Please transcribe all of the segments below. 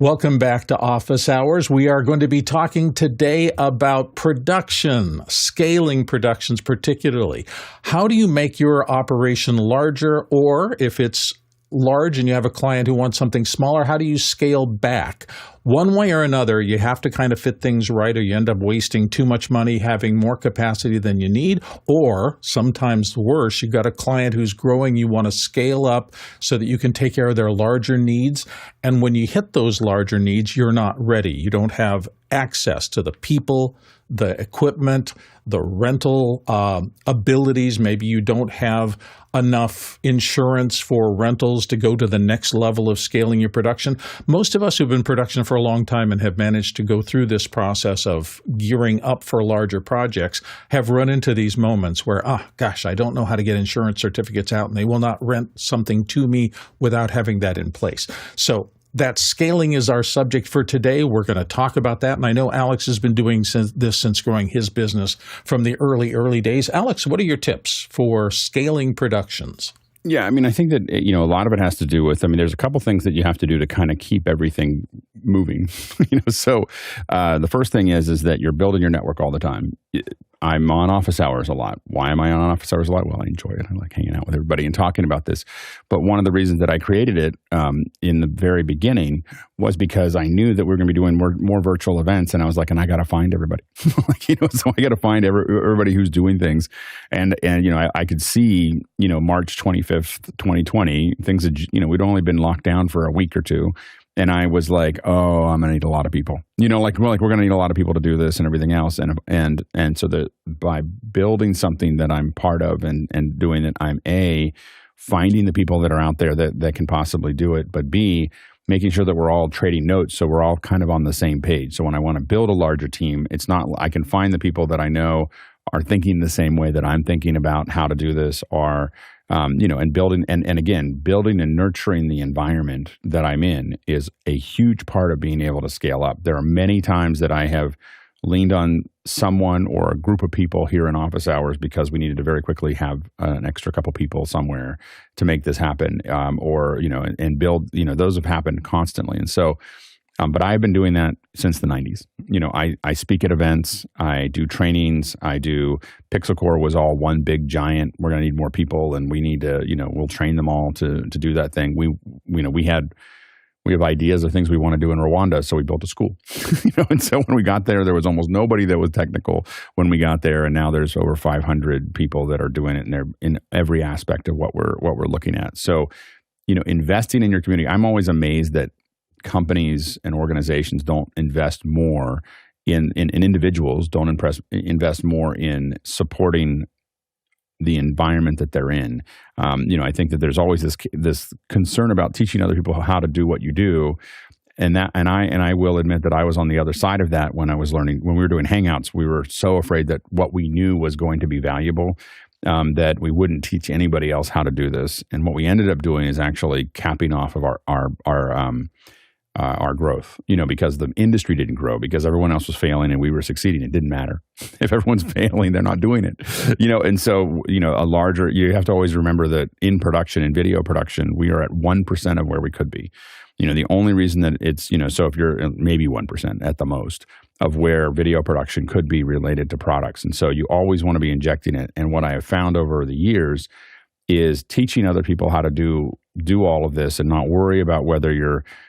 Welcome back to Office Hours. We are going to be talking today about production, scaling productions particularly. How do you make your operation larger, or if it's large and you have a client who wants something smaller, how do you scale back? One way or another, you have to kind of fit things right, or you end up wasting too much money, having more capacity than you need, or sometimes worse, you've got a client who's growing, you want to scale up so that you can take care of their larger needs. And when you hit those larger needs, you're not ready. You don't have access to the people, the equipment, the rental abilities. Maybe you don't have enough insurance for rentals to go to the next level of scaling your production. Most of us who've been in production for a long time and have managed to go through this process of gearing up for larger projects have run into these moments where, I don't know how to get insurance certificates out, and they will not rent something to me without having that in place. So that scaling is our subject for today. We're going to talk about that. And I know Alex has been doing this since growing his business from the early days. Alex, what are your tips for scaling productions? Yeah, I think that, a lot of it has to do with, there's a couple things that you have to do to kind of keep everything moving. So the first thing is that you're building your network all the time. I'm on office hours a lot. Why am I on office hours a lot? Well, I enjoy it. I like hanging out with everybody and talking about this. But one of the reasons that I created it in the very beginning was because I knew that we were going to be doing more virtual events. And I was like, and I got to find everybody. So I got to find everybody who's doing things. And I could see, March 25th, 2020, things that, we'd only been locked down for a week or two. And I was like, oh, I'm going to need a lot of people. We're going to need a lot of people to do this and everything else. And so that by building something that I'm part of and doing it, I'm A, finding the people that are out there that can possibly do it, but B, making sure that we're all trading notes so we're all kind of on the same page. So when I want to build a larger team, it's not, I can find the people that I know are thinking the same way that I'm thinking about how to do this, or and building building and nurturing the environment that I'm in is a huge part of being able to scale up. There are many times that I have leaned on someone or a group of people here in office hours because we needed to very quickly have an extra couple people somewhere to make this happen, and build. Those have happened constantly, and so. But I've been doing that since the 90s. I speak at events, I do trainings, Pixel Core was all one big giant. We're going to need more people, and we need to, we'll train them all to do that thing. We have ideas of things we want to do in Rwanda, so we built a school. And so when we got there was almost nobody that was technical when we got there, and now there's over 500 people that are doing it, and they're in every aspect of what we're looking at. So, investing in your community, I'm always amazed that companies and organizations don't invest more in individuals, don't invest more in supporting the environment that they're in. I think that there's always this concern about teaching other people how to do what you do. And I will admit that I was on the other side of that when I was learning. When we were doing Hangouts, we were so afraid that what we knew was going to be valuable, that we wouldn't teach anybody else how to do this. And what we ended up doing is actually capping off of our growth, because the industry didn't grow, because everyone else was failing and we were succeeding. It didn't matter. If everyone's failing, they're not doing it, and so, you have to always remember that in production, in video production, we are at 1% of where we could be. The only reason that it's, so if you're maybe 1% at the most of where video production could be related to products. And so you always want to be injecting it. And what I have found over the years is teaching other people how to do all of this and not worry about whether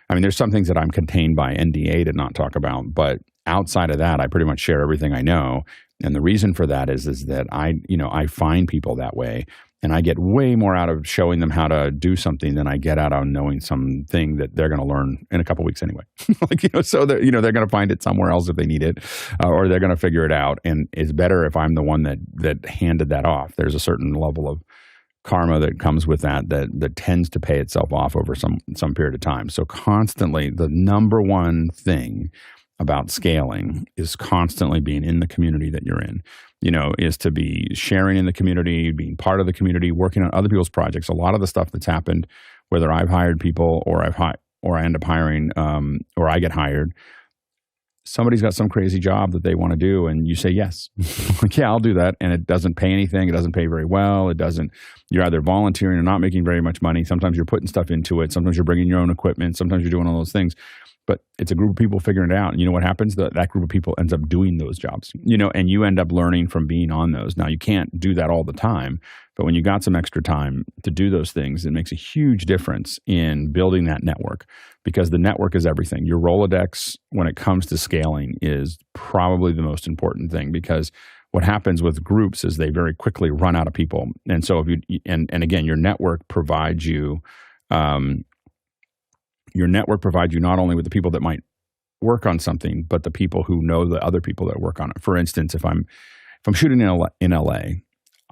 there's some things that I'm contained by NDA to not talk about, but outside of that, I pretty much share everything I know. And the reason for that is that I find people that way, and I get way more out of showing them how to do something than I get out of knowing something that they're going to learn in a couple weeks anyway. So they're going to find it somewhere else if they need it, or they're going to figure it out. And it's better if I'm the one that handed that off. There's a certain level of karma that comes with that tends to pay itself off over some period of time. So constantly, the number one thing about scaling is constantly being in the community that you're in, is to be sharing in the community, being part of the community, working on other people's projects. A lot of the stuff that's happened, whether I've hired people or I end up hiring, or I get hired, somebody's got some crazy job that they want to do and you say yes. Like, yeah, I'll do that. And it doesn't pay anything. It doesn't pay very well. You're either volunteering or not making very much money. Sometimes you're putting stuff into it. Sometimes you're bringing your own equipment. Sometimes you're doing all those things. But it's a group of people figuring it out. And you know what happens? That group of people ends up doing those jobs, and you end up learning from being on those. Now, you can't do that all the time, but when you got some extra time to do those things, it makes a huge difference in building that network, because the network is everything. Your Rolodex, when it comes to scaling, is probably the most important thing, because what happens with groups is they very quickly run out of people. And so and again, your network provides you not only with the people that might work on something, but the people who know the other people that work on it. For instance, if I'm shooting in LA,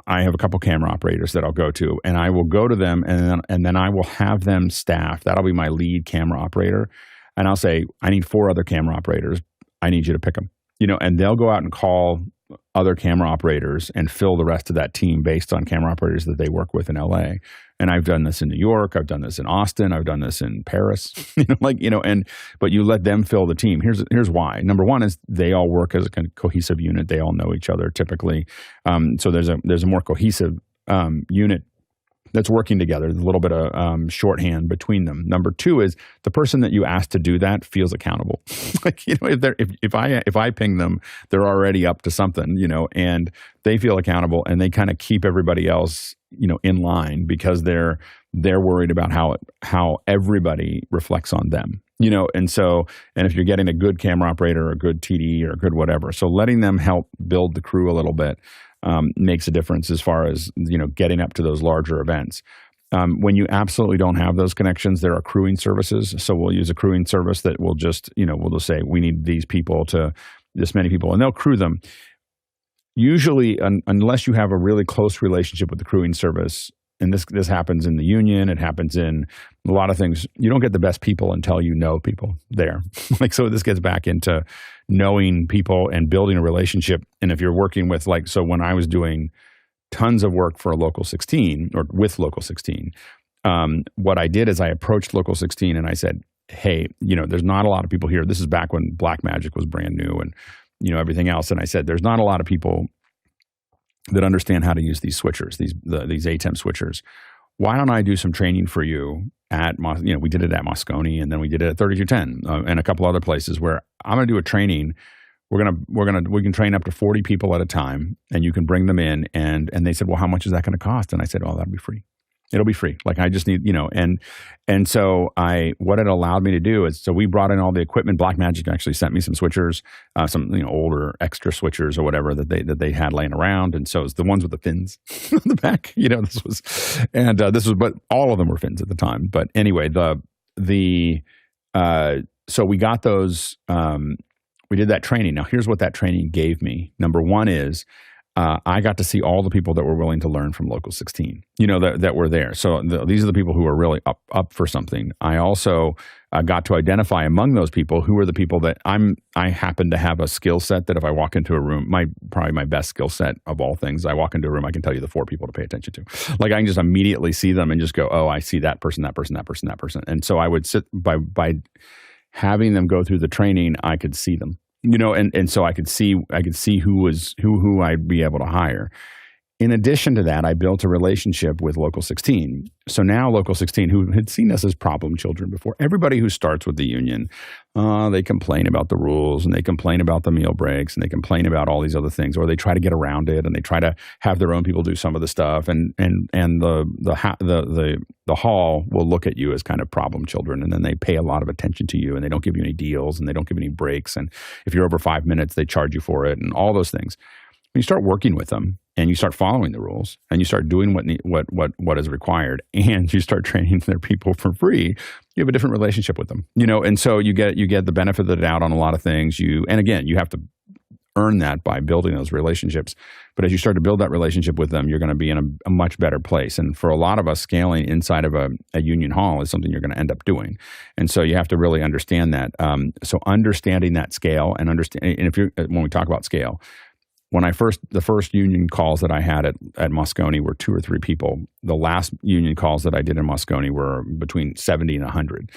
I have a couple camera operators that I'll go to, and I will go to them, and then I will have them staffed. That'll be my lead camera operator, and I'll say, I need 4 other camera operators. I need you to pick them. And they'll go out and call other camera operators and fill the rest of that team based on camera operators that they work with in LA. And I've done this in New York. I've done this in Austin. I've done this in Paris. But you let them fill the team. Here's why. Number one is they all work as a cohesive unit. They all know each other typically. So there's a more cohesive unit that's working together. There's a little bit of shorthand between them. Number two is the person that you asked to do that feels accountable. If I ping them, they're already up to something, and they feel accountable, and they kind of keep everybody else, in line, because they're worried about how everybody reflects on them. And if you're getting a good camera operator or a good TD or a good whatever, so letting them help build the crew a little bit makes a difference as far as, getting up to those larger events. When you absolutely don't have those connections, there are crewing services. So we'll use a crewing service that will just, we'll just say, we need these people to this many people, and they'll crew them. Usually, unless you have a really close relationship with the crewing service, and this happens in the union, it happens in a lot of things, you don't get the best people until you know people there. So this gets back into knowing people and building a relationship. And if you're working with, so when I was doing tons of work for a Local 16 or with Local 16, what I did is I approached Local 16 and I said, hey, there's not a lot of people here. This is back when Blackmagic was brand new and, everything else. And I said, there's not a lot of people that understand how to use these switchers, these ATEM switchers. Why don't I do some training for you at, we did it at Moscone, and then we did it at 3210 and a couple other places where I'm going to do a training. We can train up to 40 people at a time, and you can bring them in. And they said, well, how much is that going to cost? And I said, oh, that'll be free. It'll be free. I just need, and so what it allowed me to do is, so we brought in all the equipment. Blackmagic actually sent me some switchers, some, older extra switchers or whatever that they had laying around. And so it's the ones with the fins on the back, but all of them were fins at the time. But anyway, so we got those, we did that training. Now here's what that training gave me. Number one is, I got to see all the people that were willing to learn from Local 16, that were there. So these are the people who are really up for something. I also got to identify among those people who are the people that I happen to have a skill set that if I walk into a room, probably my best skill set of all things, I walk into a room, I can tell you the 4 people to pay attention to. I can just immediately see them and just go, oh, I see that person, that person, that person, that person. And so I would sit by having them go through the training, I could see them. And so I could see who I'd be able to hire. In addition to that, I built a relationship with Local 16. So now Local 16, who had seen us as problem children before, everybody who starts with the union, they complain about the rules, and they complain about the meal breaks, and they complain about all these other things, or they try to get around it, and they try to have their own people do some of the stuff, and the hall will look at you as kind of problem children, and then they pay a lot of attention to you, and they don't give you any deals, and they don't give you any breaks, and if you're over 5 minutes, they charge you for it, and all those things. When you start working with them, and you start following the rules, and you start doing what is required, and you start training their people for free, you have a different relationship with them, and so you get the benefit of the doubt on a lot of things. And again, you have to earn that by building those relationships. But as you start to build that relationship with them, you're going to be in a much better place. And for a lot of us, scaling inside of a union hall is something you're going to end up doing. And so you have to really understand that. So understanding that scale and when we talk about scale, the first union calls that I had at Moscone were 2 or 3 people. The last union calls that I did in Moscone were between 70 and 100.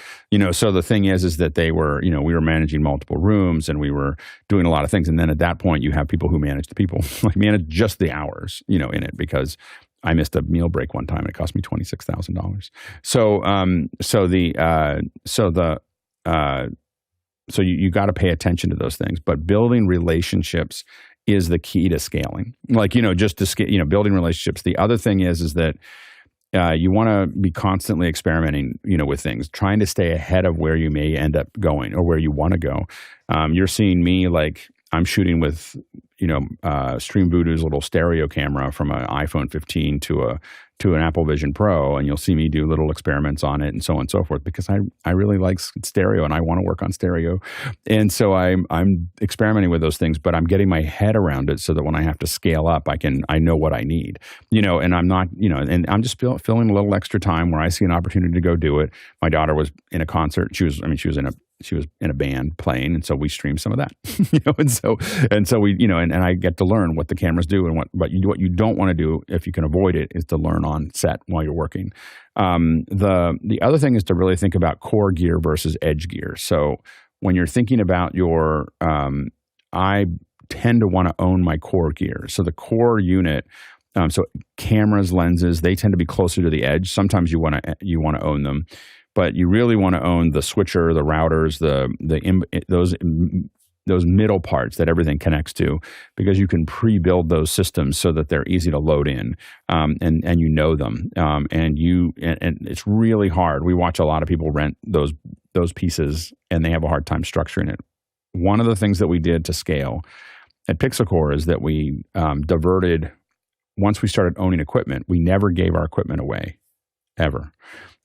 So the thing is that they were, we were managing multiple rooms and we were doing a lot of things. And then at that point, you have people who manage the people, like manage just the hours, in it, because I missed a meal break one time and it cost me $26,000. So you got to pay attention to those things, but building relationships is the key to scaling. Just to scale, building relationships. The other thing is that you want to be constantly experimenting, with things, trying to stay ahead of where you may end up going or where you want to go. You're seeing me like I'm shooting with, Stream Voodoo's little stereo camera from an iPhone 15 to an Apple Vision Pro, and you'll see me do little experiments on it and so on and so forth, because I really like stereo and I want to work on stereo. And so I'm experimenting with those things, but I'm getting my head around it so that when I have to scale up, I know what I need, and I'm not, and I'm just filling a little extra time where I see an opportunity to go do it. My daughter was in a concert. She was in a band playing, and so we streamed some of that, and so we, and I get to learn what the cameras do, and what you don't want to do if you can avoid it is to learn on set while you're working. The other thing is to really think about core gear versus edge gear. So when you're thinking about I tend to want to own my core gear. So the core unit. So cameras, lenses, they tend to be closer to the edge. Sometimes you want to own them. But you really want to own the switcher, the routers, those middle parts that everything connects to, because you can pre-build those systems so that they're easy to load in, and you know them, and it's really hard. We watch a lot of people rent those pieces, and they have a hard time structuring it. One of the things that we did to scale at PixelCore is that we diverted. Once we started owning equipment, we never gave our equipment away, ever.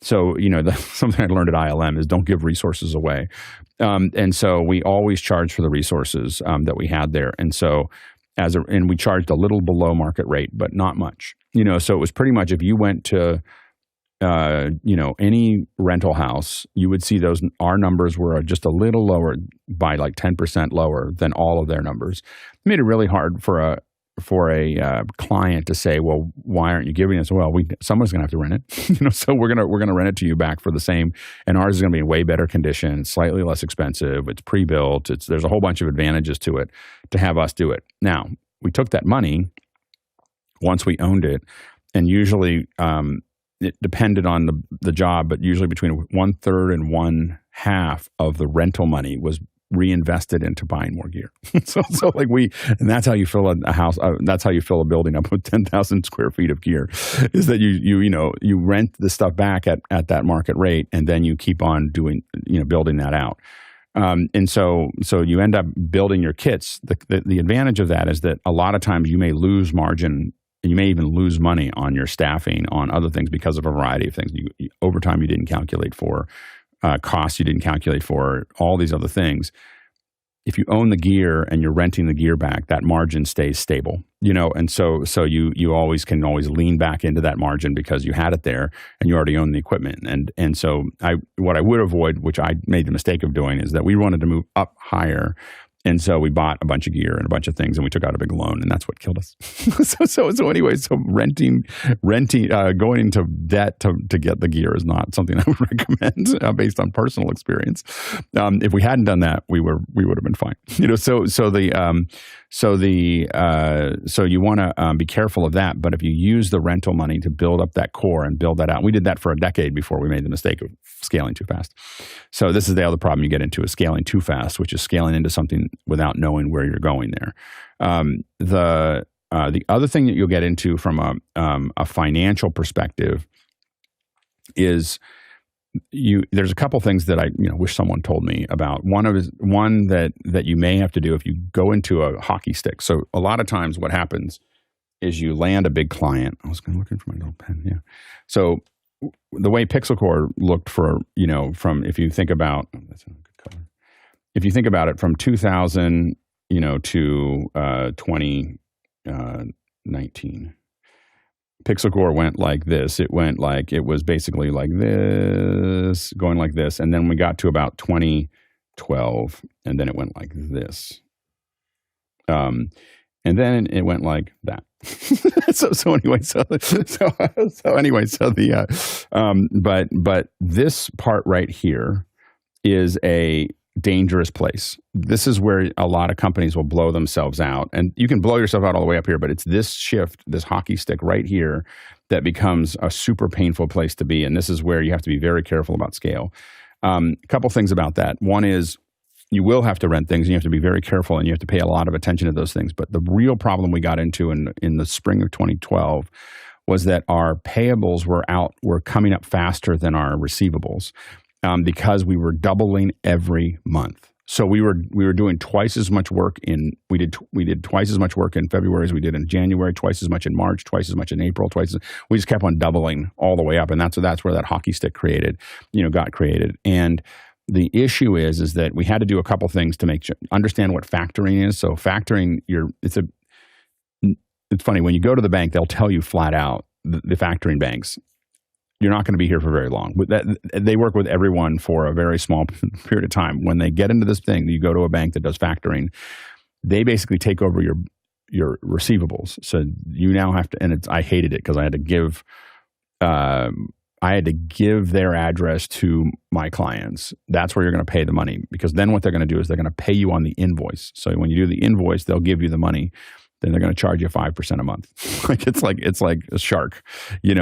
So, something I learned at ILM is don't give resources away. And so we always charged for the resources that we had there. And so and we charged a little below market rate, but not much. So it was pretty much if you went to, any rental house, you would see our numbers were just a little lower by like 10% lower than all of their numbers. It made it really hard for a client to say, well, why aren't you giving us? Well, someone's going to have to rent it, so we're gonna rent it to you back for the same, and ours is going to be in way better condition, slightly less expensive. It's pre-built. There's a whole bunch of advantages to it to have us do it. Now we took that money once we owned it, and usually it depended on the job, but usually between 1/3 and 1/2 of the rental money was reinvested into buying more gear. so and that's how you fill a house. That's how you fill a building up with 10,000 square feet of gear, is that you rent the stuff back at that market rate, and then you keep on doing, building that out. And so you end up building your kits. The advantage of that is that a lot of times you may lose margin, and you may even lose money on your staffing, on other things, because of a variety of things. Overtime you didn't calculate for. Costs you didn't calculate for, all these other things. If you own the gear and you're renting the gear back, that margin stays stable, and so you can always lean back into that margin because you had it there and you already own the equipment. And so what I would avoid, which I made the mistake of doing, is that we wanted to move up higher. And so we bought a bunch of gear and a bunch of things, and we took out a big loan, and that's what killed us. so anyway, renting, going into debt to get the gear is not something I would recommend based on personal experience. If we hadn't done that, we would have been fine. So you want to be careful of that. But if you use the rental money to build up that core and build that out, we did that for a decade before we made the mistake of scaling too fast. So this is the other problem you get into, is scaling too fast, which is scaling into something without knowing where you're going there. The other thing that you'll get into from a financial perspective is there's a couple things that I wish someone told me about. One that you may have to do if you go into a hockey stick. So a lot of times what happens is you land a big client. I was looking for my little pen. Yeah. So the way PixelCore looked for, from, if you think about, that's a good color. If you think about it from 2000, to 2019. PixelCore went like this. It was basically like this, going like this. And then we got to about 2012, and then it went like this. And And then it went like that. But this part right here is a dangerous place. This is where a lot of companies will blow themselves out. And you can blow yourself out all the way up here, but it's this shift, this hockey stick right here that becomes a super painful place to be. And this is where you have to be very careful about scale. A couple things about that. One is you will have to rent things and you have to be very careful and you have to pay a lot of attention to those things. But the real problem we got into in the spring of 2012 was that our payables were coming up faster than our receivables. Because we were doubling every month. So we were doing twice as much work we did twice as much work in February as we did in January, twice as much in March, twice as much in April, we just kept on doubling all the way up. And that's where that hockey stick got created. And the issue is that we had to do a couple things to understand what factoring is. So factoring, it's funny, when you go to the bank, they'll tell you flat out, the factoring banks, you're not going to be here for very long. They work with everyone for a very small period of time. When they get into this thing, you go to a bank that does factoring, they basically take over your receivables. So you now have to, and I hated it because I had to give their address to my clients. That's where you're going to pay the money, because then what they're going to do is they're going to pay you on the invoice. So when you do the invoice, they'll give you the money. Then they're going to charge you 5% a month. It's like a shark,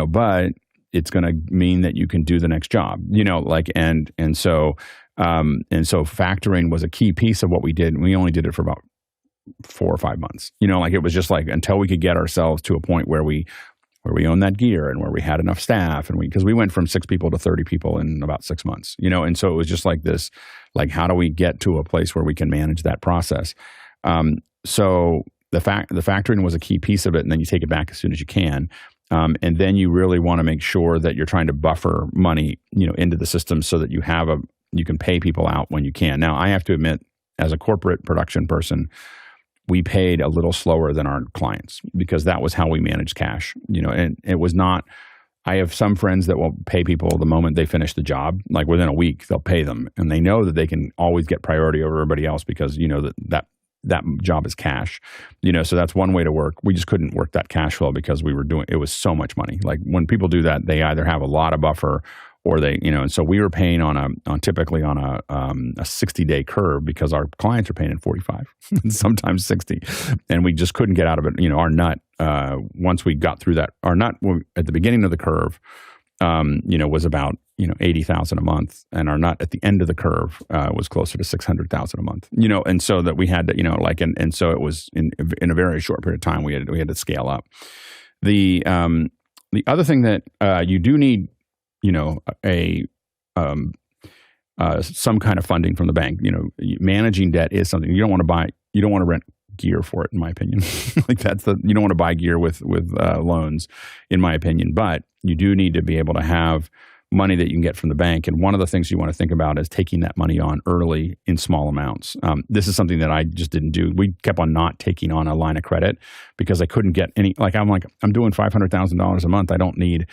but it's going to mean that you can do the next job, and so factoring was a key piece of what we did. And we only did it for about 4 or 5 months, it was just like until we could get ourselves to a point where we owned that gear and where we had enough staff. And because we went from 6 people to 30 people in about 6 months, and so it was just like this, like, how do we get to a place where we can manage that process? So the factoring was a key piece of it. And then you take it back as soon as you can. And then you really want to make sure that you're trying to buffer money, into the system so that you can pay people out when you can. Now, I have to admit, as a corporate production person, we paid a little slower than our clients because that was how we managed cash, and it was not. I have some friends that will pay people the moment they finish the job, like within a week, they'll pay them, and they know that they can always get priority over everybody else because that job is cash, so that's one way to work. We just couldn't work that cash flow because it was so much money. Like when people do that, they either have a lot of buffer or they, and so we were paying typically on a 60-day curve because our clients are paying in 45, sometimes 60. And we just couldn't get out of it. Our nut, once we got through that, our nut at the beginning of the curve, was about, 80,000 a month, and our nut at the end of the curve was closer to 600,000 a month. And so that we had to, and so it was in a very short period of time we had to scale up. The other thing that you do need, some kind of funding from the bank. Managing debt is something you don't want to buy. You don't want to rent gear for it, in my opinion. You don't want to buy gear with loans, in my opinion. But you do need to be able to have money that you can get from the bank. And one of the things you want to think about is taking that money on early in small amounts. This is something that I just didn't do. We kept on not taking on a line of credit because I couldn't get any. I'm doing $500,000 a month. I don't need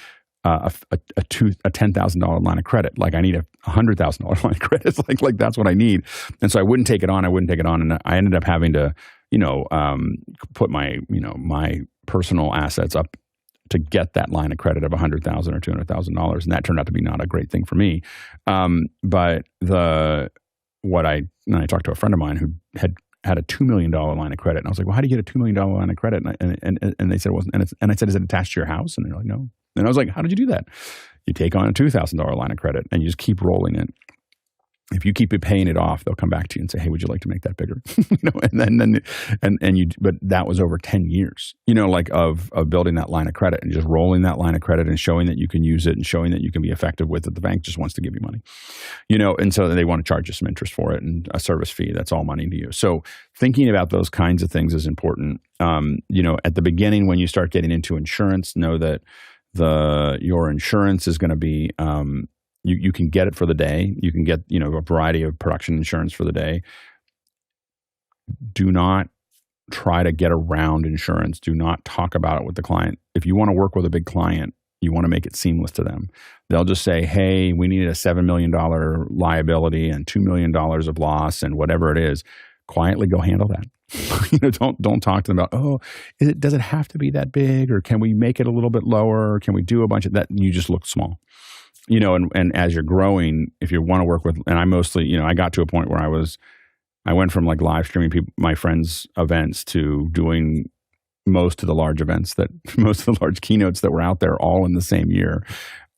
a $10,000 line of credit. Like I need a $100,000 line of credit. Like that's what I need. And so I wouldn't take it on. And I ended up having to, put my personal assets up to get that line of credit of $100,000 or $200,000. And that turned out to be not a great thing for me. But I talked to a friend of mine who had a $2 million line of credit. And I was like, well, how do you get a $2 million line of credit? And they said it wasn't. And I said, is it attached to your house? And they're like, no. And I was like, how did you do that? You take on a $2,000 line of credit and you just keep rolling it. If you keep paying it off, they'll come back to you and say, hey, would you like to make that bigger? But that was over 10 years, of building that line of credit and just rolling that line of credit and showing that you can use it and showing that you can be effective with it. The bank just wants to give you money, and so they want to charge you some interest for it and a service fee. That's all money to you. So thinking about those kinds of things is important. At the beginning, when you start getting into insurance, know that your insurance is going to be, you can get it for the day. You can get, a variety of production insurance for the day. Do not try to get around insurance. Do not talk about it with the client. If you want to work with a big client, you want to make it seamless to them. They'll just say, hey, we needed a $7 million liability and $2 million of loss and whatever it is. quietly go handle that. Don't talk to them about, oh, does it have to be that big, or can we make it a little bit lower, or can we do a bunch of that? You just look small. And as you're growing, if you want to work with, and I mostly, I got to a point where I went from like live streaming my friends' events to doing most of the large events most of the large keynotes that were out there all in the same year.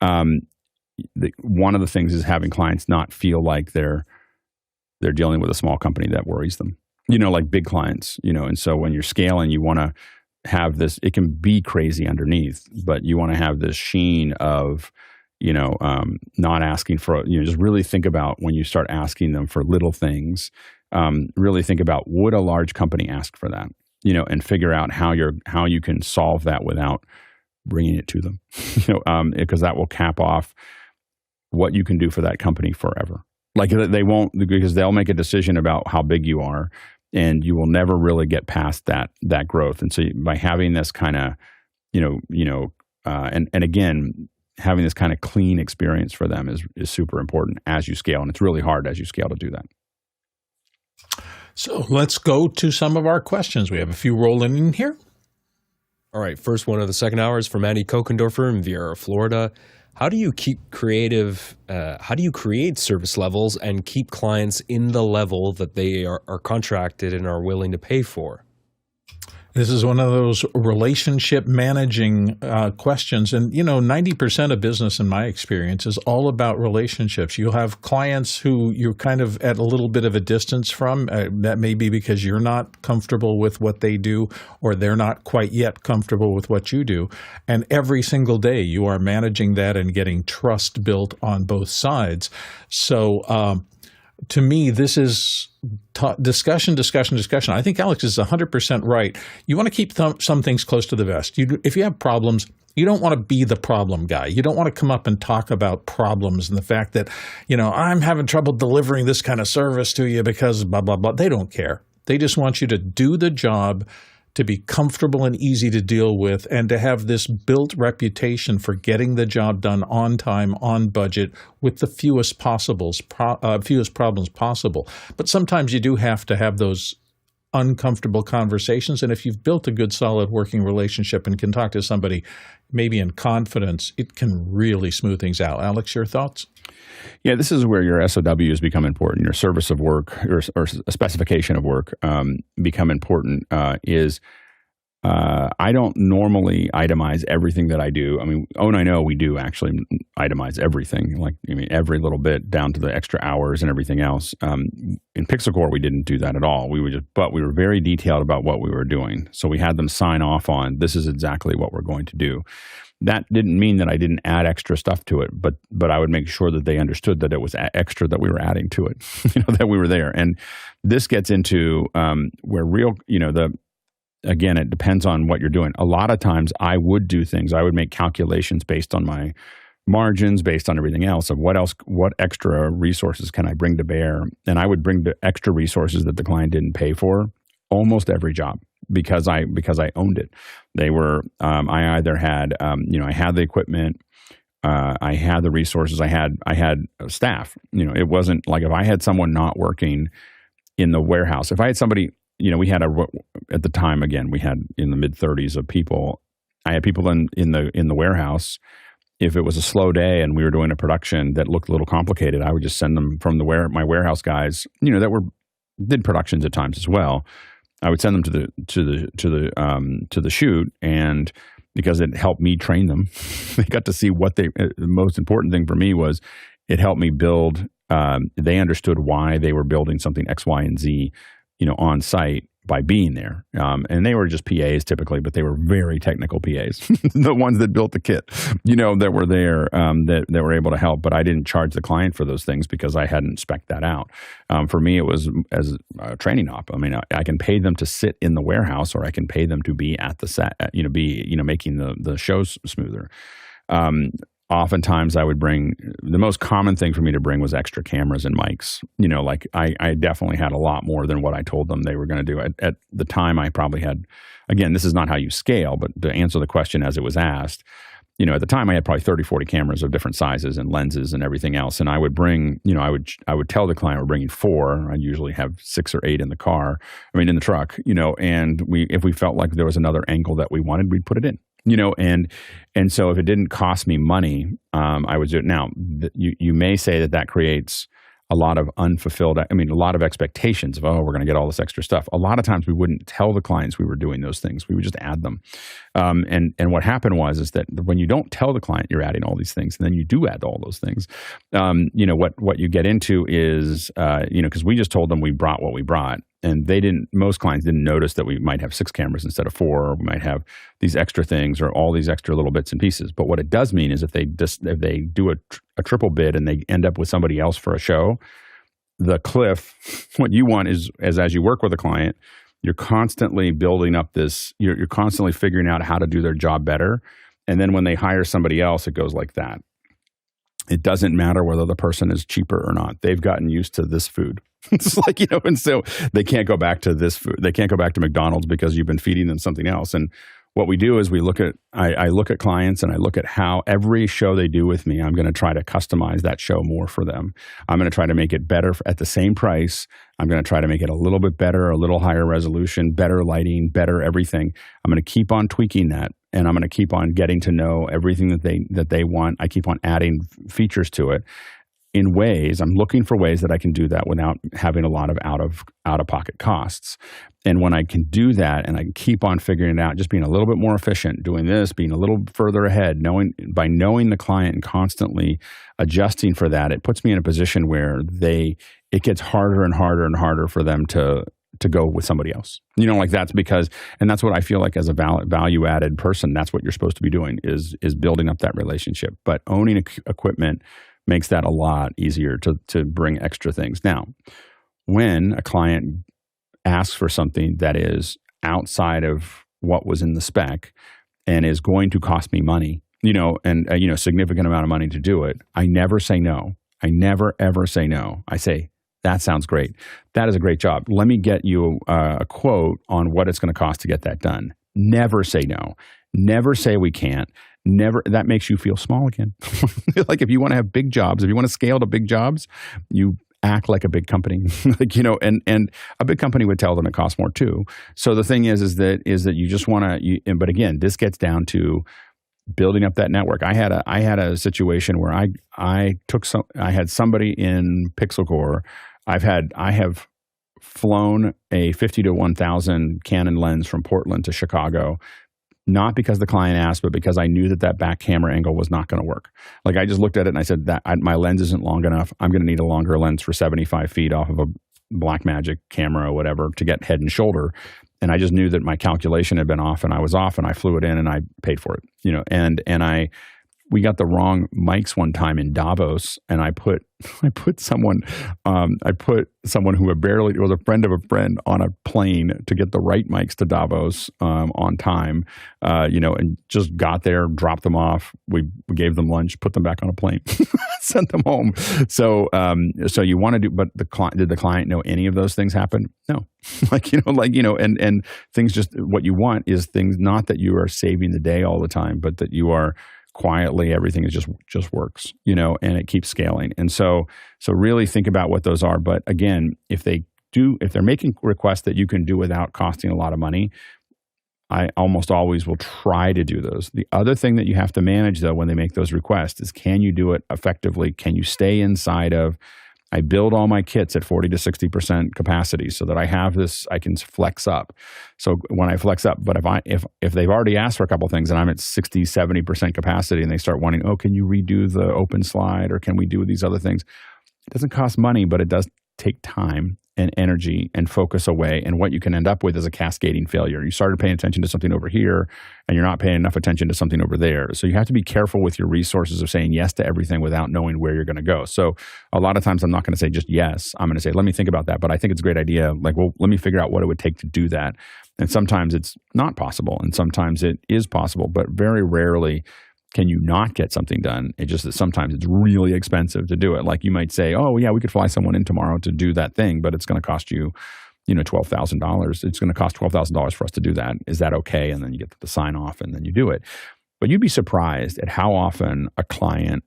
One of the things is having clients not feel like they're dealing with a small company that worries them, like big clients, and so when you're scaling, you want to have this, it can be crazy underneath, but you want to have this sheen of, not asking for, just really think about when you start asking them for little things, really think about, would a large company ask for that, and figure out how you can solve that without bringing it to them, because that will cap off what you can do for that company forever. Like they won't, because they'll make a decision about how big you are, and you will never really get past that growth. And so by having this kind of, and again, having this kind of clean experience for them is super important as you scale. And it's really hard as you scale to do that. So let's go to some of our questions. We have a few rolling in here. All right. First one of the second hour is from Andy Kokendorfer in Viera, Florida. How do you keep how do you create service levels and keep clients in the level that they are contracted and are willing to pay for? This is one of those relationship managing questions. And, 90% of business, in my experience, is all about relationships. You'll have clients who you're kind of at a little bit of a distance from. That may be because you're not comfortable with what they do, or they're not quite yet comfortable with what you do. And every single day you are managing that and getting trust built on both sides. So, to me, this is discussion. I think Alex is 100% right. You want to keep some things close to the vest. If you have problems, you don't want to be the problem guy. You don't want to come up and talk about problems and the fact that, I'm having trouble delivering this kind of service to you because blah, blah, blah. They don't care. They just want you to do the job, to be comfortable and easy to deal with, and to have this built reputation for getting the job done on time, on budget, with the fewest problems possible. But sometimes you do have to have those uncomfortable conversations, and if you've built a good, solid working relationship and can talk to somebody maybe in confidence, it can really smooth things out. Alex, your thoughts? Yeah, this is where your SOWs become important. Your service of work or a specification of work become important. I don't normally itemize everything that I do. I mean, I know we do actually itemize everything, every little bit down to the extra hours and everything else. In PixelCore, we didn't do that at all. But we were very detailed about what we were doing. So we had them sign off on, this is exactly what we're going to do. That didn't mean that I didn't add extra stuff to it, but I would make sure that they understood that it was extra that we were adding to it, that we were there. And this gets into where again, it depends on what you're doing. A lot of times I would do things. I would make calculations based on my margins, based on everything else of what extra resources can I bring to bear. And I would bring the extra resources that the client didn't pay for almost every job because I owned it. They were, I either had, I had the equipment, I had the resources, I had staff. It wasn't like if I had someone not working in the warehouse, if I had somebody, we had at the time, again, we had in the mid 30s of people. I had people in the warehouse. If it was a slow day and we were doing a production that looked a little complicated, I would just send them from my warehouse guys, that did productions at times as well. I would send them to the shoot, and because it helped me train them, they got to see the most important thing for me was it helped me build. They understood why they were building something X, Y, and Z, on site by being there. And they were just PAs typically, but they were very technical PAs, the ones that built the kit, that were there, that were able to help. But I didn't charge the client for those things because I hadn't spec'd that out. For me, it was as a training op. I mean, I can pay them to sit in the warehouse, or I can pay them to be at the set, making the shows smoother. Oftentimes I would bring, the most common thing for me to bring was extra cameras and mics. I definitely had a lot more than what I told them they were going to do. At the time, I probably had, again, this is not how you scale, but to answer the question as it was asked, at the time I had probably 30, 40 cameras of different sizes and lenses and everything else. And I would bring, I would tell the client we're bringing 4. I'd usually have 6 or 8 in the truck, and if we felt like there was another angle that we wanted, we'd put it in, and so if it didn't cost me money, I would do it. Now, you may say that creates a lot of a lot of expectations of, we're going to get all this extra stuff. A lot of times we wouldn't tell the clients we were doing those things. We would just add them. And what happened is that when you don't tell the client you're adding all these things, and then you do add all those things, what you get into is, because we just told them we brought what we brought. And most clients didn't notice that we might have 6 cameras instead of 4, or we might have these extra things or all these extra little bits and pieces. But what it does mean is if they do a triple bid and they end up with somebody else for a show, the cliff, what you want is as you work with a client, you're constantly building up you're constantly figuring out how to do their job better. And then when they hire somebody else, it goes like that. It doesn't matter whether the person is cheaper or not. They've gotten used to this food. It's like, and so they can't go back to this food. They can't go back to McDonald's because you've been feeding them something else. And what we do is I look at clients and I look at how every show they do with me, I'm going to try to customize that show more for them. I'm going to try to make it better at the same price. I'm going to try to make it a little bit better, a little higher resolution, better lighting, better everything. I'm going to keep on tweaking that. And I'm going to keep on getting to know everything that they want. I keep on adding features to it in ways. I'm looking for ways that I can do that without having a lot of out of pocket costs. And when I can do that, and I keep on figuring it out, just being a little bit more efficient, doing this, being a little further ahead, knowing the client and constantly adjusting for that, it puts me in a position where it gets harder and harder and harder for them to go with somebody else. That's because, and that's what I feel like as a value added person, that's what you're supposed to be doing is building up that relationship. But owning equipment makes that a lot easier to bring extra things. Now, when a client asks for something that is outside of what was in the spec and is going to cost me money, and a significant amount of money to do it, I never say no. I never, ever say no. I say, that sounds great. That is a great job. Let me get you a quote on what it's going to cost to get that done. Never say no. Never say we can't. Never. That makes you feel small again. Like if you want to have big jobs, if you want to scale to big jobs, you act like a big company, and a big company would tell them it costs more too. So the thing is that you just want to, but again, this gets down to building up that network. I had a situation where I had somebody in Pixel Core. I have flown a 50 to 1000 Canon lens from Portland to Chicago, not because the client asked, but because I knew that back camera angle was not going to work. Like I just looked at it and I said my lens isn't long enough. I'm going to need a longer lens for 75 feet off of a Blackmagic camera or whatever to get head and shoulder. And I just knew that my calculation had been off, and I was off, and I flew it in and I paid for it, we got the wrong mics one time in Davos, and I put someone who was a friend of a friend on a plane to get the right mics to Davos on time, and just got there, dropped them off. We gave them lunch, put them back on a plane, sent them home. So you want to do, but did the client know any of those things happen? No. And things just, what you want is things, not that you are saving the day all the time, but that you are quietly, everything is just works, and it keeps scaling. And so really think about what those are. But again, if they're making requests that you can do without costing a lot of money, I almost always will try to do those. The other thing that you have to manage though, when they make those requests, is can you do it effectively? Can you stay inside of, I build all my kits at 40 to 60% capacity so that I have this, I can flex up. So when I flex up, but if they've already asked for a couple of things and I'm at 60, 70% capacity and they start wanting, can you redo the open slide, or can we do these other things? It doesn't cost money, but it does take time and energy and focus away. And what you can end up with is a cascading failure. You started paying attention to something over here and you're not paying enough attention to something over there. So you have to be careful with your resources of saying yes to everything without knowing where you're going to go. So a lot of times I'm not going to say just yes. I'm going to say, let me think about that. But I think it's a great idea. Like, well, let me figure out what it would take to do that. And sometimes it's not possible and sometimes it is possible, but very rarely can you not get something done. It's just that sometimes it's really expensive to do it. Like you might say, oh yeah, we could fly someone in tomorrow to do that thing, but it's going to cost you, $12,000. It's going to cost $12,000 for us to do that. Is that okay? And then you get the sign off and then you do it. But you'd be surprised at how often a client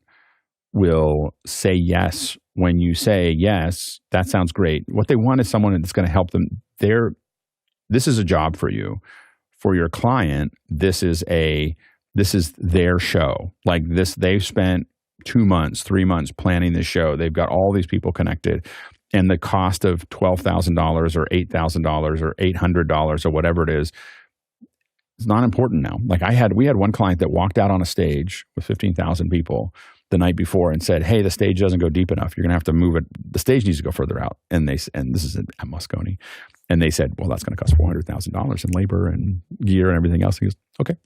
will say yes when you say, yes, that sounds great. What they want is someone that's going to help them. This is a job for you. For your client, this is their show. Like this, they've spent 2 months, 3 months planning this show. They've got all these people connected. And the cost of $12,000 or $8,000 or $800 or whatever it is not important now. Like we had one client that walked out on a stage with 15,000 people the night before and said, hey, the stage doesn't go deep enough. You're going to have to move it. The stage needs to go further out. And this is at Moscone. And they said, well, that's going to cost $400,000 in labor and gear and everything else. He goes, okay.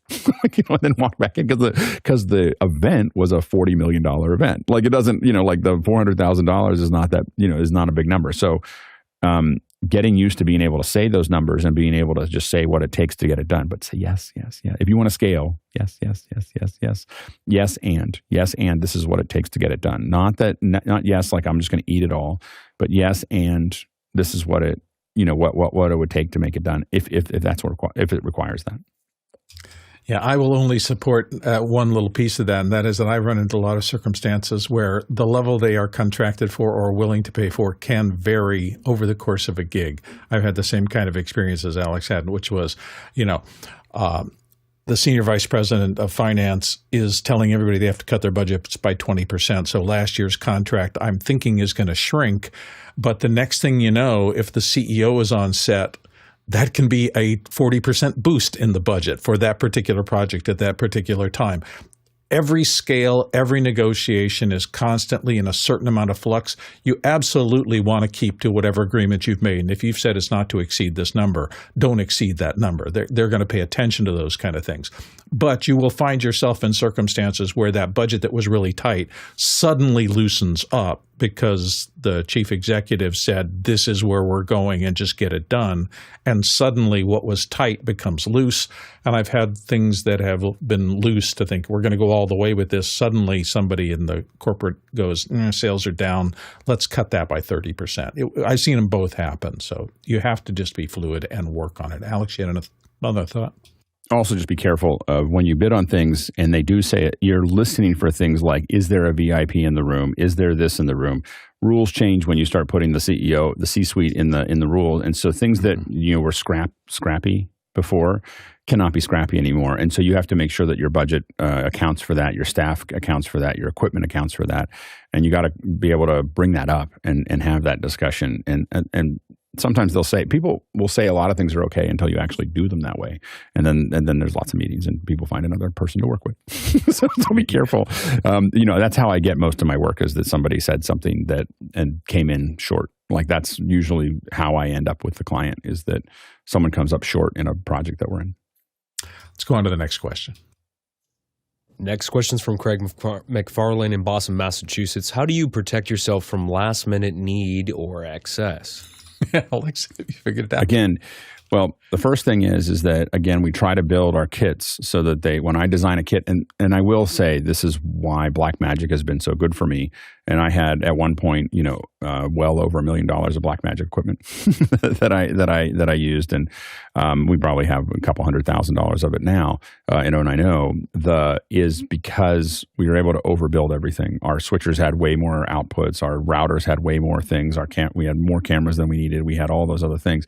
And then walk back in because the event was a $40 million event. Like it doesn't, like the $400,000 is not that, is not a big number. So getting used to being able to say those numbers and being able to just say what it takes to get it done, but say yes, yes, yes. If you want to scale, yes, yes, yes, yes, yes, yes, and this is what it takes to get it done. Not yes, like I'm just going to eat it all, but yes, and this is what it, what it would take to make it done if that's if it requires that. Yeah, I will only support one little piece of that, and that is that I run into a lot of circumstances where the level they are contracted for or willing to pay for can vary over the course of a gig. I've had the same kind of experience as Alex had, which was, the senior vice president of finance is telling everybody they have to cut their budgets by 20%. So last year's contract, I'm thinking, is going to shrink. But the next thing you know, if the CEO is on set, that can be a 40% boost in the budget for that particular project at that particular time. Every scale, every negotiation is constantly in a certain amount of flux. You absolutely want to keep to whatever agreement you've made. And if you've said it's not to exceed this number, don't exceed that number. They're going to pay attention to those kind of things. But you will find yourself in circumstances where that budget that was really tight suddenly loosens up because the chief executive said, this is where we're going and just get it done. And suddenly what was tight becomes loose. And I've had things that have been loose to think we're going to go all the way with this. Suddenly somebody in the corporate goes, sales are down. Let's cut that by 30%. I've seen them both happen. So you have to just be fluid and work on it. Alex, you had another thought? Also, just be careful of when you bid on things and they do say it, you're listening for things like, is there a VIP in the room? Is there this in the room? Rules change when you start putting the CEO, the C-suite in the rule. And so things that were scrappy before cannot be scrappy anymore. And so you have to make sure that your budget accounts for that, your staff accounts for that, your equipment accounts for that. And you got to be able to bring that up and have that discussion. And sometimes people will say a lot of things are okay until you actually do them that way. And then there's lots of meetings and people find another person to work with. So be careful. That's how I get most of my work, is that somebody said something and came in short. Like that's usually how I end up with the client, is that someone comes up short in a project that we're in. Let's go on to the next question. Next question is from Craig McFarlane in Boston, Massachusetts. How do you protect yourself from last-minute need or excess? Alex, have you figured it out? Again, well, the first thing is that, again, we try to build our kits so that when I design a kit, and I will say this is why Blackmagic has been so good for me. And I had at one point, well over $1 million of Blackmagic equipment that I used, and we probably have a couple $100,000 of it now in 090. Is because we were able to overbuild everything. Our switchers had way more outputs. Our routers had way more things. We had more cameras than we needed. We had all those other things.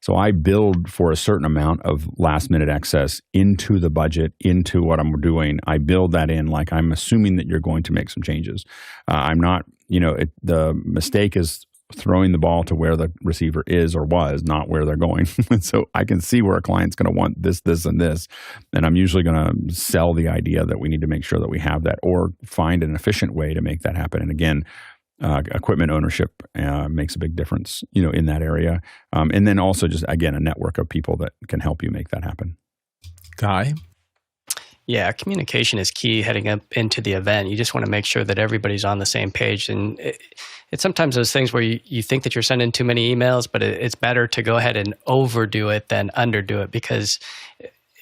So I build for a certain amount of last minute excess into the budget, into what I'm doing. I build that in like I'm assuming that you're going to make some changes. I'm not, the mistake is throwing the ball to where the receiver is or was, not where they're going. And so I can see where a client's going to want this, this, and this. And I'm usually going to sell the idea that we need to make sure that we have that or find an efficient way to make that happen. And again, equipment ownership makes a big difference, in that area. And then also just, again, a network of people that can help you make that happen. Guy? Yeah, communication is key heading up into the event. You just want to make sure that everybody's on the same page. And it's sometimes those things where you think that you're sending too many emails, but it's better to go ahead and overdo it than underdo it, because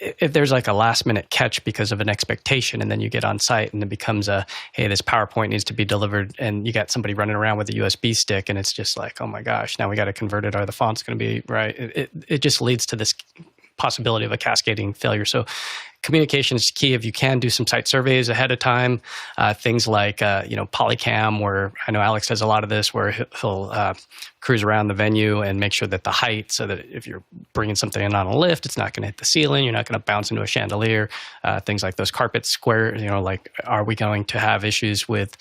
if there's like a last minute catch because of an expectation and then you get on site and it becomes hey, this PowerPoint needs to be delivered, and you got somebody running around with a USB stick and it's just like, oh my gosh, now we got to convert it. Are the fonts going to be right? It just leads to this possibility of a cascading failure. So communication is key. If you can do some site surveys ahead of time, things like Polycam, where I know Alex does a lot of this, where he'll cruise around the venue and make sure that the height, so that if you're bringing something in on a lift, it's not going to hit the ceiling, you're not going to bounce into a chandelier, things like those carpet square, like, are we going to have issues with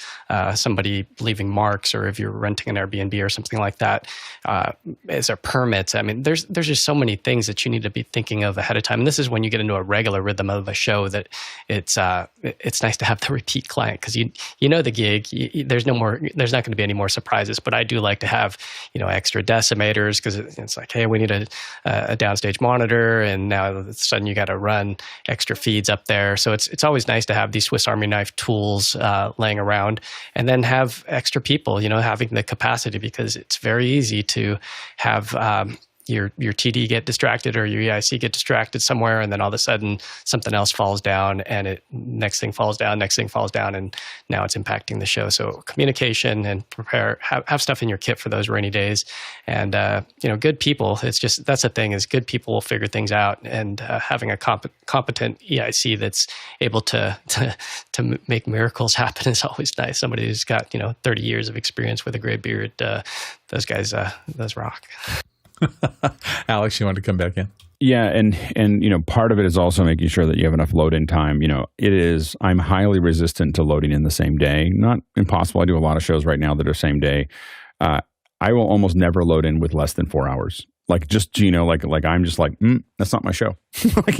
somebody leaving marks, or if you're renting an Airbnb or something like that, is there permits? I mean, there's just so many things that you need to be thinking of ahead of time. And this is when you get into a regular rhythm of a show, that it's nice to have the repeat client, because you know the gig. There's not going to be any more surprises. But I do like to have extra decimators, because it's like, hey, we need a downstage monitor, and now all of a sudden you got to run extra feeds up there. So it's always nice to have these Swiss Army knife tools laying around, and then have extra people, having the capacity, because it's very easy to have your TD get distracted, or your EIC get distracted somewhere, and then all of a sudden something else falls down, and next thing falls down, and now it's impacting the show. So communication and prepare, have stuff in your kit for those rainy days, and good people. It's just, that's the thing, is good people will figure things out, and having a competent EIC that's able to make miracles happen is always nice. Somebody who's got 30 years of experience with a gray beard, those guys, those rock. Alex, you want to come back in? Yeah, and part of it is also making sure that you have enough load in time. I'm highly resistant to loading in the same day. Not impossible. I do a lot of shows right now that are same day. I will almost never load in with less than 4 hours. Like, just, I'm just like, that's not my show. like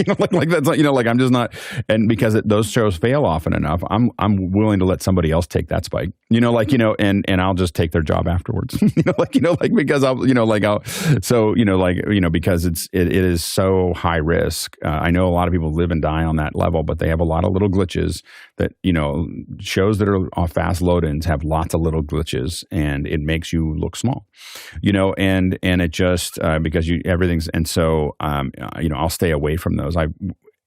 that's not, I'm just not. And because those shows fail often enough, I'm willing to let somebody else take that spike, and I'll just take their job afterwards, because because it is so high risk. I know a lot of people live and die on that level, but they have a lot of little glitches that, shows that are off fast load-ins have lots of little glitches, and it makes you look small, and it just, because everything's, and so, I'll stay away from those.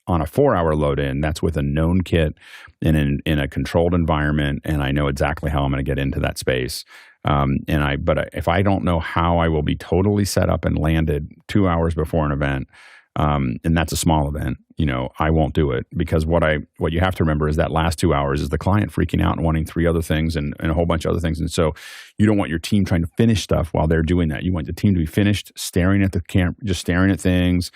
On a 4-hour load in, that's with a known kit and in a controlled environment, and I know exactly how I'm going to get into that space. But if I don't know how I will be totally set up and landed 2 hours before an event, and that's a small event, I won't do it, because what you have to remember is that last 2 hours is the client freaking out and wanting 3 other things and a whole bunch of other things. And so you don't want your team trying to finish stuff while they're doing that. You want the team to be finished, staring at the camera, just staring at things,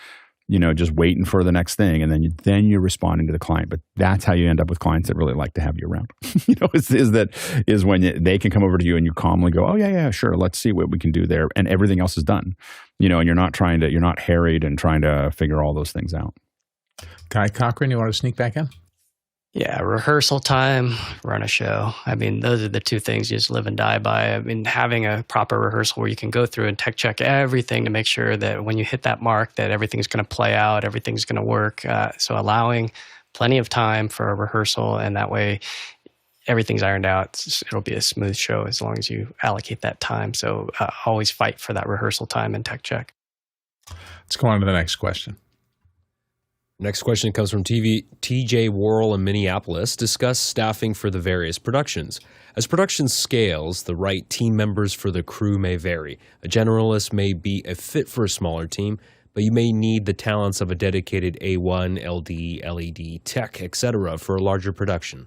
just waiting for the next thing. And then you're responding to the client. But that's how you end up with clients that really like to have you around. is when they can come over to you and you calmly go, oh yeah, sure. Let's see what we can do there. And everything else is done, and you're not harried and trying to figure all those things out. Kai Cochran, you want to sneak back in? Yeah, rehearsal time, run a show. I mean, those are the two things you just live and die by. I mean, having a proper rehearsal where you can go through and tech check everything to make sure that when you hit that mark, that everything's going to play out, everything's going to work. So allowing plenty of time for a rehearsal, and that way everything's ironed out. It'll be a smooth show as long as you allocate that time. So always fight for that rehearsal time and tech check. Let's go on to the next question. Next question comes from TJ Worrell in Minneapolis. Discuss staffing for the various productions. As production scales, the right team members for the crew may vary. A generalist may be a fit for a smaller team, but you may need the talents of a dedicated A1, LD, LED, tech, etc. for a larger production.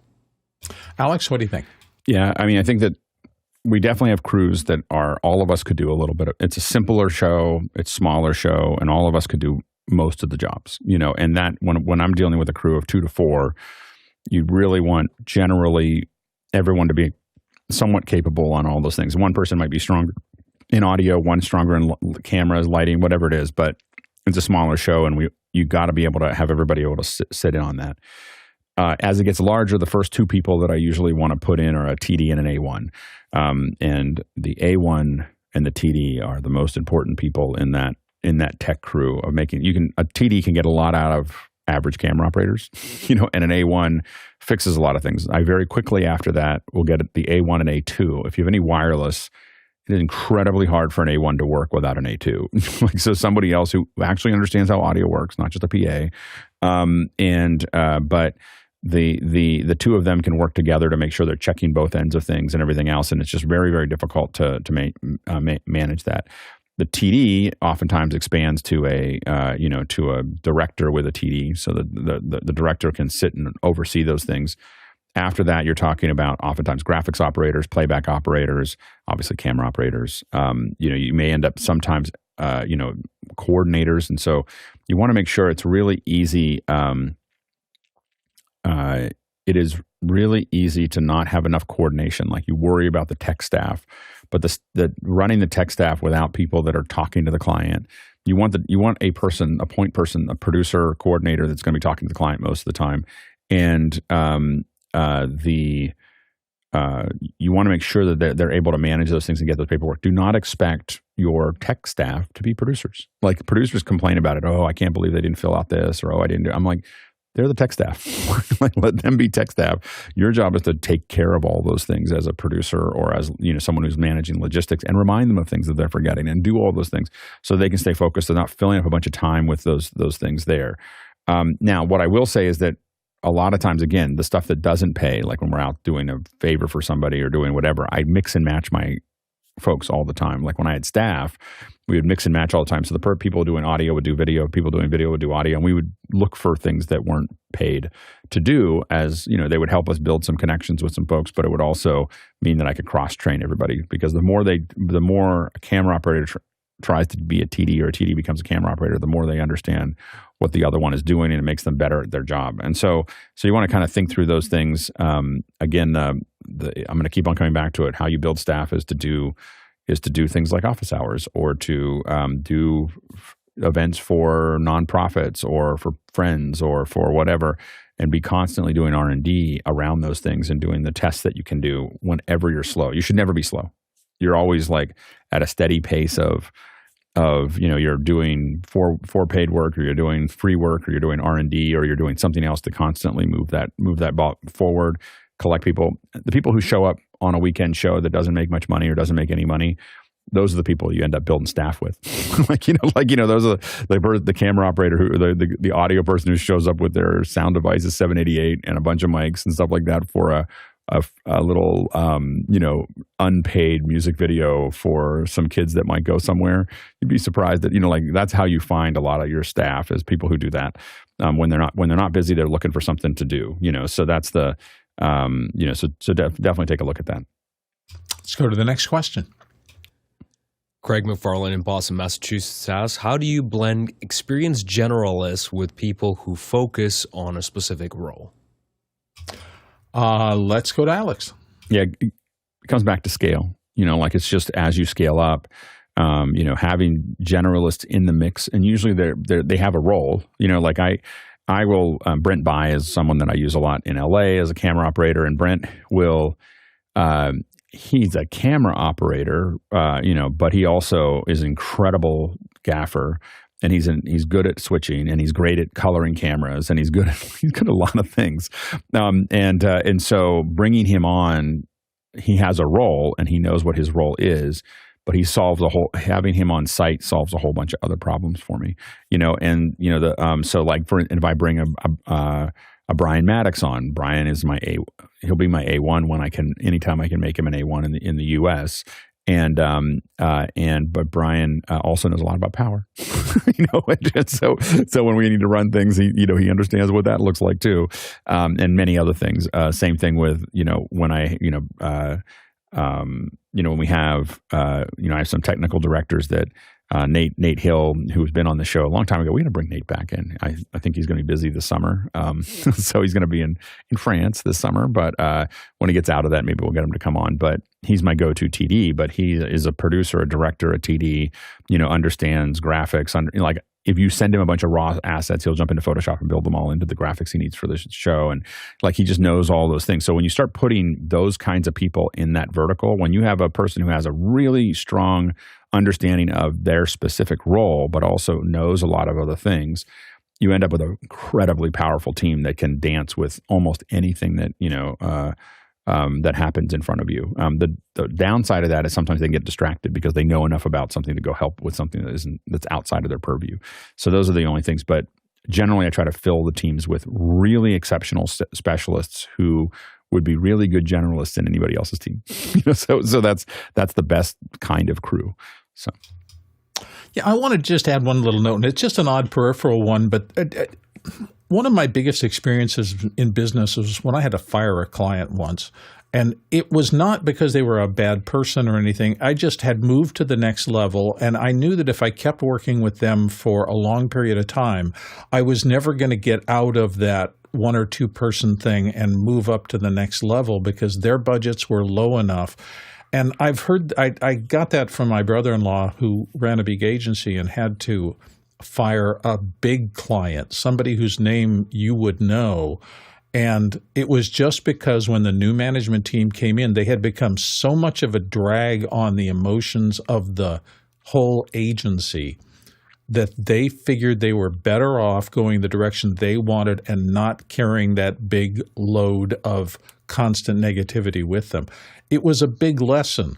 Alex, what do you think? Yeah, I mean, I think that we definitely have crews that all of us could do a little bit of, it's a simpler show, it's smaller show, and all of us could do most of the jobs, and that when I'm dealing with a crew of 2 to 4, you really want generally everyone to be somewhat capable on all those things. One person might be stronger in audio, one stronger in cameras, lighting, whatever it is, but it's a smaller show, and you got to be able to have everybody able to sit in on that. As it gets larger, the first 2 people that I usually want to put in are a TD and an A1, and the A1 and the TD are the most important people in that tech crew of making. A TD can get a lot out of average camera operators, and an A1 fixes a lot of things. I very quickly after that will get the A1 and A2. If you have any wireless, it is incredibly hard for an A1 to work without an A2. So somebody else who actually understands how audio works, not just a PA. But the 2 of them can work together to make sure they're checking both ends of things and everything else. And it's just very, very difficult to manage that. The TD oftentimes expands to a director with a TD, so the director can sit and oversee those things. After that, you're talking about oftentimes graphics operators, playback operators, obviously camera operators. You may end up sometimes coordinators, and so you want to make sure it's really easy. It is really easy to not have enough coordination. Like you worry about the tech staff, but the running the tech staff without people that are talking to the client. You want a point person, a producer, coordinator that's going to be talking to the client most of the time, and you want to make sure that they're able to manage those things and get those paperwork. Do not expect your tech staff to be producers. Like producers complain about it. Oh, I can't believe they didn't fill out this, or I didn't do. I'm like, they're the tech staff. Like, let them be tech staff. Your job is to take care of all those things as a producer or as someone who's managing logistics, and remind them of things that they're forgetting, and do all those things so they can stay focused and not filling up a bunch of time with those things there. Now, what I will say is that a lot of times, again, the stuff that doesn't pay, like when we're out doing a favor for somebody or doing whatever, I mix and match my folks all the time. Like when I had staff, we would mix and match all the time. So the people doing audio would do video, people doing video would do audio, and we would look for things that weren't paid to do, as they would help us build some connections with some folks, but it would also mean that I could cross-train everybody, because the more a camera operator tries to be a TD, or a TD becomes a camera operator, the more they understand what the other one is doing, and it makes them better at their job. And so you want to kind of think through those things. Again, I'm going to keep on coming back to it. How you build staff is to do things like office hours, or to do events for nonprofits or for friends or for whatever, and be constantly doing R&D around those things and doing the tests that you can do whenever you're slow. You should never be slow. You're always like at a steady pace of you're doing for paid work, or you're doing free work, or you're doing R&D, or you're doing something else to constantly move that ball forward. Collect people. The people who show up on a weekend show that doesn't make much money or doesn't make any money, those are the people you end up building staff with. Those are the camera operator, who the audio person who shows up with their sound devices, 788 and a bunch of mics and stuff like that for a little unpaid music video for some kids that might go somewhere. You'd be surprised that that's how you find a lot of your staff, is people who do that. When they're not busy, they're looking for something to do. So that's the definitely take a look at that. Let's go to the next question. Craig McFarlane in Boston, Massachusetts asks, how do you blend experienced generalists with people who focus on a specific role? Let's go to Alex. Yeah, it comes back to scale. It's just as you scale up, having generalists in the mix, and usually they have a role. I will, Brent Bai is someone that I use a lot in LA as a camera operator, and Brent will, he's a camera operator, but he also is an incredible gaffer, and he's good at switching, and he's great at coloring cameras, and he's good at a lot of things. And so bringing him on, he has a role, and he knows what his role is. But having him on site solves a whole bunch of other problems for me, so if I bring a Brian Maddox on, Brian is he'll be my A1 anytime I can make him an A1 in the US. But Brian also knows a lot about power, and so when we need to run things, he understands what that looks like too. And many other things. Same thing with, when we have, I have some technical directors that Nate Hill, who's been on the show a long time ago. We're going to bring Nate back in. I think he's going to be busy this summer. So he's going to be in France this summer. But when he gets out of that, maybe we'll get him to come on. But he's my go-to TD. But he is a producer, a director, a TD, understands graphics. If you send him a bunch of raw assets, he'll jump into Photoshop and build them all into the graphics he needs for the show. And he just knows all those things. So when you start putting those kinds of people in that vertical, when you have a person who has a really strong understanding of their specific role, but also knows a lot of other things, you end up with an incredibly powerful team that can dance with almost anything that, that happens in front of you. The downside of that is sometimes they get distracted because they know enough about something to go help with something that's outside of their purview. So those are the only things. But generally, I try to fill the teams with really exceptional specialists who would be really good generalists in anybody else's team. So that's the best kind of crew. So Yeah, I want to just add one little note, and it's just an odd peripheral one, but one of my biggest experiences in business was when I had to fire a client once. And it was not because they were a bad person or anything. I just had moved to the next level, and I knew that if I kept working with them for a long period of time, I was never going to get out of that one or two person thing and move up to the next level because their budgets were low enough. And I've heard, I got that from my brother-in-law who ran a big agency and had to fire a big client, somebody whose name you would know. And it was just because when the new management team came in, they had become so much of a drag on the emotions of the whole agency that they figured they were better off going the direction they wanted and not carrying that big load of constant negativity with them. It was a big lesson.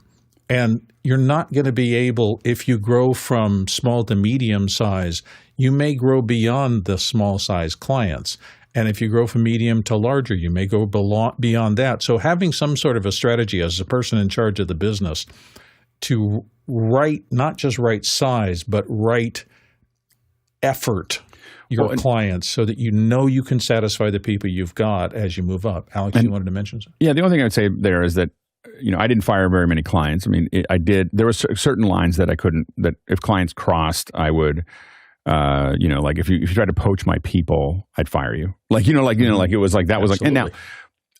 And you're not going to be able, if you grow from small to medium size, you may grow beyond the small size clients. And if you grow from medium to larger, you may go beyond that. So having some sort of a strategy as a person in charge of the business to not just right size, but right effort your clients so that you know you can satisfy the people you've got as you move up. Alex, you wanted to mention something? Yeah, the only thing I would say there is that, I didn't fire very many clients. I mean, I did. There were certain lines that I couldn't, that if clients crossed, I would, like if you tried to poach my people, I'd fire you. Like it was like, that was like, and now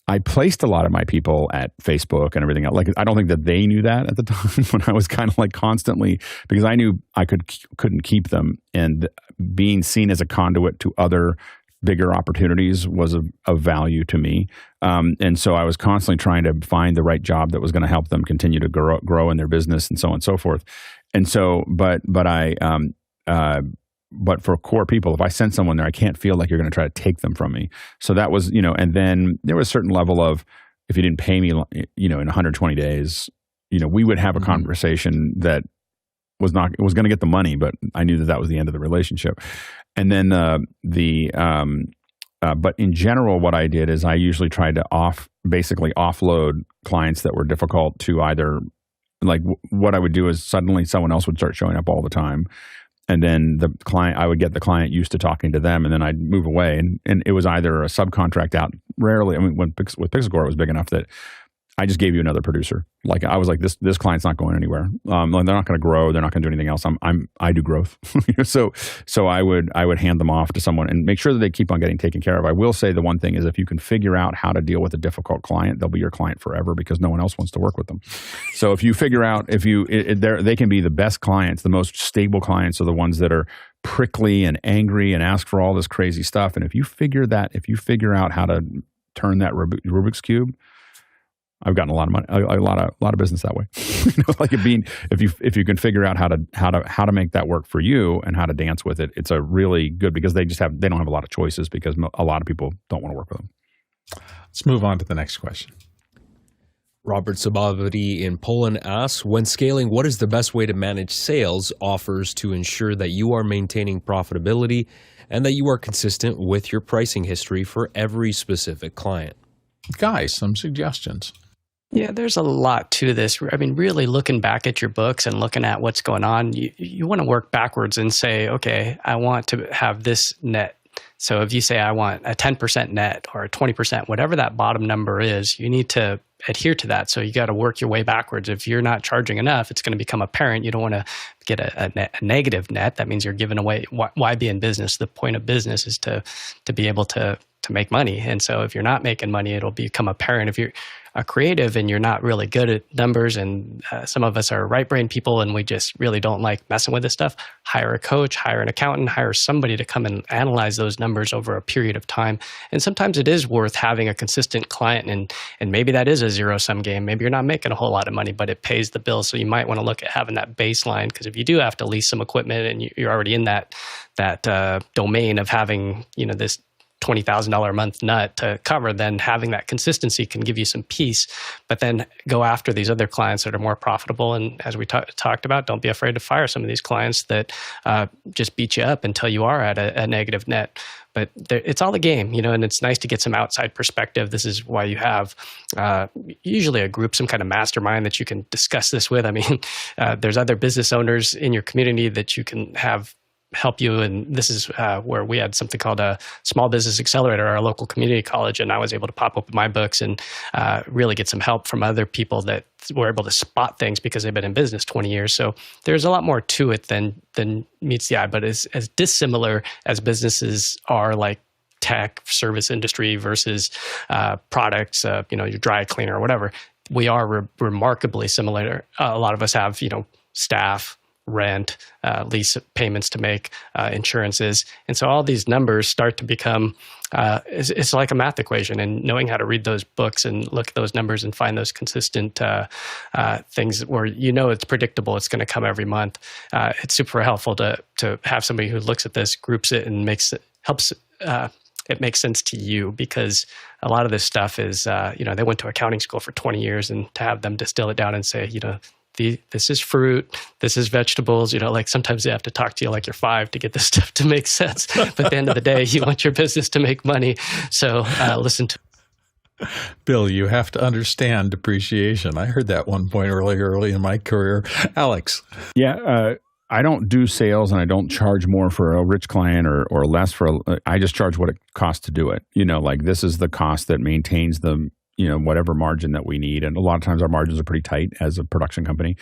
I placed a lot of my people at Facebook and everything else. Like, I don't think that they knew that at the time when I was kind of like constantly, because I knew I couldn't keep them, and being seen as a conduit to other bigger opportunities was of value to me. And so I was constantly trying to find the right job that was going to help them continue to grow in their business and so on and so forth. And so, but for core people, if I send someone there, I can't feel like you're going to try to take them from me. So that was, and then there was a certain level of, if you didn't pay me, in 120 days, we would have a conversation that was going to get the money, but I knew that was the end of the relationship. And then but in general, what I did is I usually tried to basically offload clients that were difficult to either, like what I would do is suddenly someone else would start showing up all the time. And then I would get the client used to talking to them, and then I'd move away. And it was either a subcontract out. Rarely, I mean, with Pixelcore, it was big enough that I just gave you another producer. Like I was like, this client's not going anywhere. They're not going to grow. They're not going to do anything else. I do growth. So I would hand them off to someone and make sure that they keep on getting taken care of. I will say the one thing is, if you can figure out how to deal with a difficult client, they'll be your client forever because no one else wants to work with them. So if you figure out, they can be the best clients, the most stable clients are the ones that are prickly and angry and ask for all this crazy stuff. And if you figure out how to turn that Rubik's Cube, I've gotten a lot of money, a lot of business that way. Like if you can figure out how to make that work for you and how to dance with it, it's a really good, because they don't have a lot of choices because a lot of people don't want to work with them. Let's move on to the next question. Robert Sabavity in Poland asks, when scaling, what is the best way to manage sales offers to ensure that you are maintaining profitability and that you are consistent with your pricing history for every specific client? Guys, some suggestions. Yeah, there's a lot to this. I mean, really looking back at your books and looking at what's going on, you want to work backwards and say, okay, I want to have this net. So if you say I want a 10% net or a 20%, whatever that bottom number is, you need to adhere to that. So you got to work your way backwards. If you're not charging enough, it's going to become apparent. You don't want to get a negative net. That means you're giving away. Why be in business? The point of business is to be able to make money. And so if you're not making money, it'll become apparent. If you're a creative and you're not really good at numbers, and some of us are right-brain people and we just really don't like messing with this stuff, hire a coach, hire an accountant, hire somebody to come and analyze those numbers over a period of time. And sometimes it is worth having a consistent client, and maybe that is a zero-sum game. Maybe you're not making a whole lot of money, but it pays the bill. So you might want to look at having that baseline, because if you do have to lease some equipment and you're already in that domain of having, this $20,000 a month nut to cover, then having that consistency can give you some peace. But then go after these other clients that are more profitable. And as we talked about, don't be afraid to fire some of these clients that just beat you up until you are at a negative net. But it's all a game, and it's nice to get some outside perspective. This is why you have usually a group, some kind of mastermind that you can discuss this with. I mean, there's other business owners in your community that you can have help you. And this is where we had something called a Small Business Accelerator, our local community college. And I was able to pop open my books and really get some help from other people that were able to spot things because they've been in business 20 years. So there's a lot more to it than meets the eye. But as dissimilar as businesses are, like tech, service industry versus products, your dry cleaner or whatever, we are remarkably similar. A lot of us have, staff, rent, lease payments to make, insurances. And so all these numbers start to become, it's like a math equation, and knowing how to read those books and look at those numbers and find those consistent things where it's predictable, it's going to come every month. It's super helpful to have somebody who looks at this, groups it, and helps it makes sense to you, because a lot of this stuff is, they went to accounting school for 20 years, and to have them distill it down and say, this is fruit, this is vegetables, like sometimes they have to talk to you like you're 5 to get this stuff to make sense. But at the end of the day, you want your business to make money. So listen to. Bill, you have to understand depreciation. I heard that one point early in my career. Alex. Yeah. I don't do sales, and I don't charge more for a rich client or less I just charge what it costs to do it. Like this is the cost that maintains the whatever margin that we need. And a lot of times our margins are pretty tight as a production company.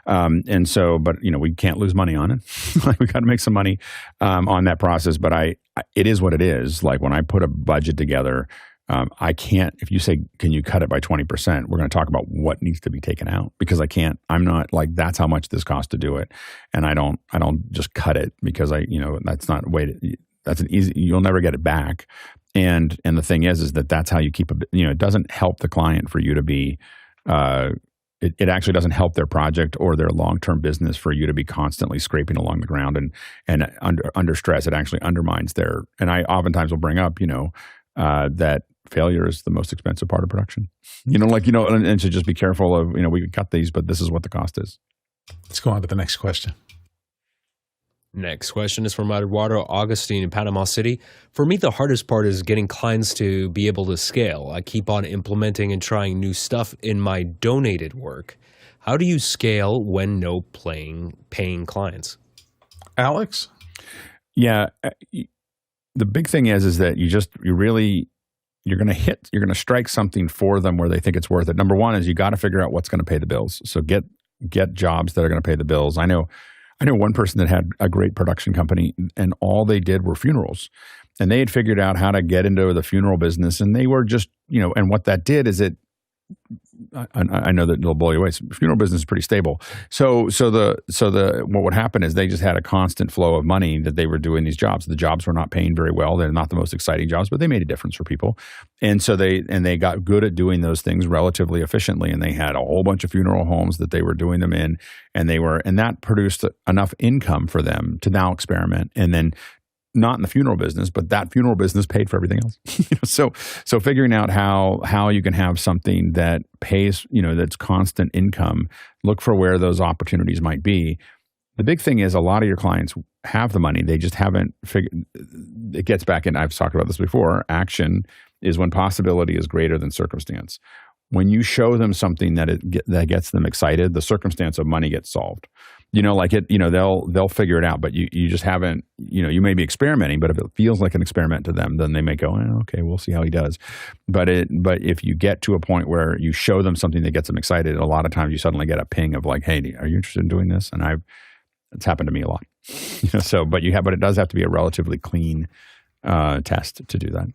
But we can't lose money on it. We got to make some money on that process. But it is what it is. Like when I put a budget together, I can't, if you say, can you cut it by 20%, we're going to talk about what needs to be taken out, because I'm not like, that's how much this costs to do it. And I don't just cut it because that's not a way that's an easy, you'll never get it back. And the thing is that's how you keep it doesn't help the client for you to be, it actually doesn't help their project or their long-term business for you to be constantly scraping along the ground and under stress. It actually undermines and I oftentimes will bring up, that failure is the most expensive part of production. And to just be careful of, we can cut these, but this is what the cost is. Let's go on to the next question. Next question is from Eduardo Augustine in Panama City. For me, the hardest part is getting clients to be able to scale. I keep on implementing and trying new stuff in my donated work. How do you scale when paying clients? Alex? Yeah. The big thing is that you're going to strike something for them where they think it's worth it. Number one is you got to figure out what's going to pay the bills. So get jobs that are going to pay the bills. I know one person that had a great production company, and all they did were funerals. And they had figured out how to get into the funeral business, and they were just, and what that did is I know that it'll blow you away. Funeral business is pretty stable. So what would happen is they just had a constant flow of money that they were doing these jobs. The jobs were not paying very well. They're not the most exciting jobs, but they made a difference for people. And so they got good at doing those things relatively efficiently. And they had a whole bunch of funeral homes that they were doing them in, and that produced enough income for them to now experiment. And then not in the funeral business, but that funeral business paid for everything else. So figuring out how you can have something that pays, that's constant income, look for where those opportunities might be. The big thing is a lot of your clients have the money. They just haven't figured, it gets back in, I've talked about this before, action is when possibility is greater than circumstance. When you show them something that gets them excited, the circumstance of money gets solved. They'll figure it out, but you just haven't, you may be experimenting, but if it feels like an experiment to them, then they may go, okay, we'll see how he does. But if you get to a point where you show them something that gets them excited, a lot of times you suddenly get a ping of like, hey, are you interested in doing this? And it's happened to me a lot. But it does have to be a relatively clean test to do that.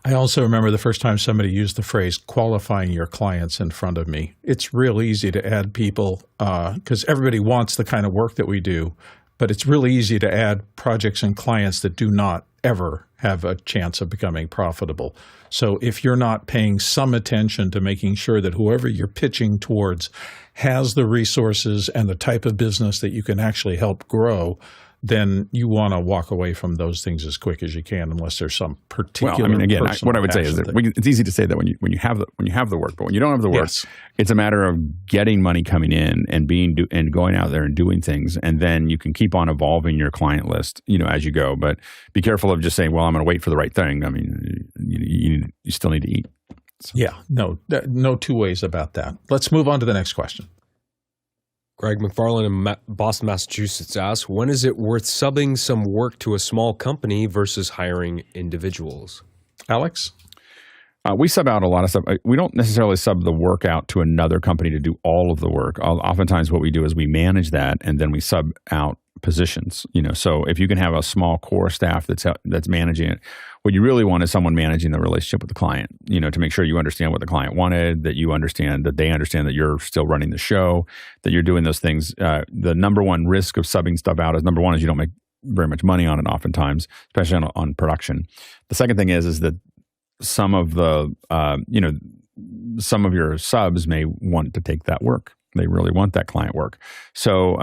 I also remember the first time somebody used the phrase qualifying your clients in front of me. It's real easy to add people because everybody wants the kind of work that we do, but it's really easy to add projects and clients that do not ever have a chance of becoming profitable. So if you're not paying some attention to making sure that whoever you're pitching towards has the resources and the type of business that you can actually help grow, then you want to walk away from those things as quick as you can, unless there's some particular. Well, I mean, again, personal what I would say is that it's easy to say that when you have the work, but when you don't have the work, Yes. it's a matter of getting money coming in and and going out there and doing things, and then you can keep on evolving your client list, as you go. But be careful of just saying, "Well, I'm going to wait for the right thing." I mean, you still need to eat. So. Yeah, no two ways about that. Let's move on to the next question. Greg McFarland in Boston, Massachusetts asks, when is it worth subbing some work to a small company versus hiring individuals? Alex? We sub out a lot of stuff. We don't necessarily sub the work out to another company to do all of the work. Oftentimes what we do is we manage that and then we sub out positions. So if you can have a small core staff that's managing it, what you really want is someone managing the relationship with the client, to make sure you understand what the client wanted, that you understand, that they understand that you're still running the show, that you're doing those things. The number one risk of subbing stuff out is, number one, is you don't make very much money on it oftentimes, especially on production. The second thing is that some of the, some of your subs may want to take that work. They really want that client work. So,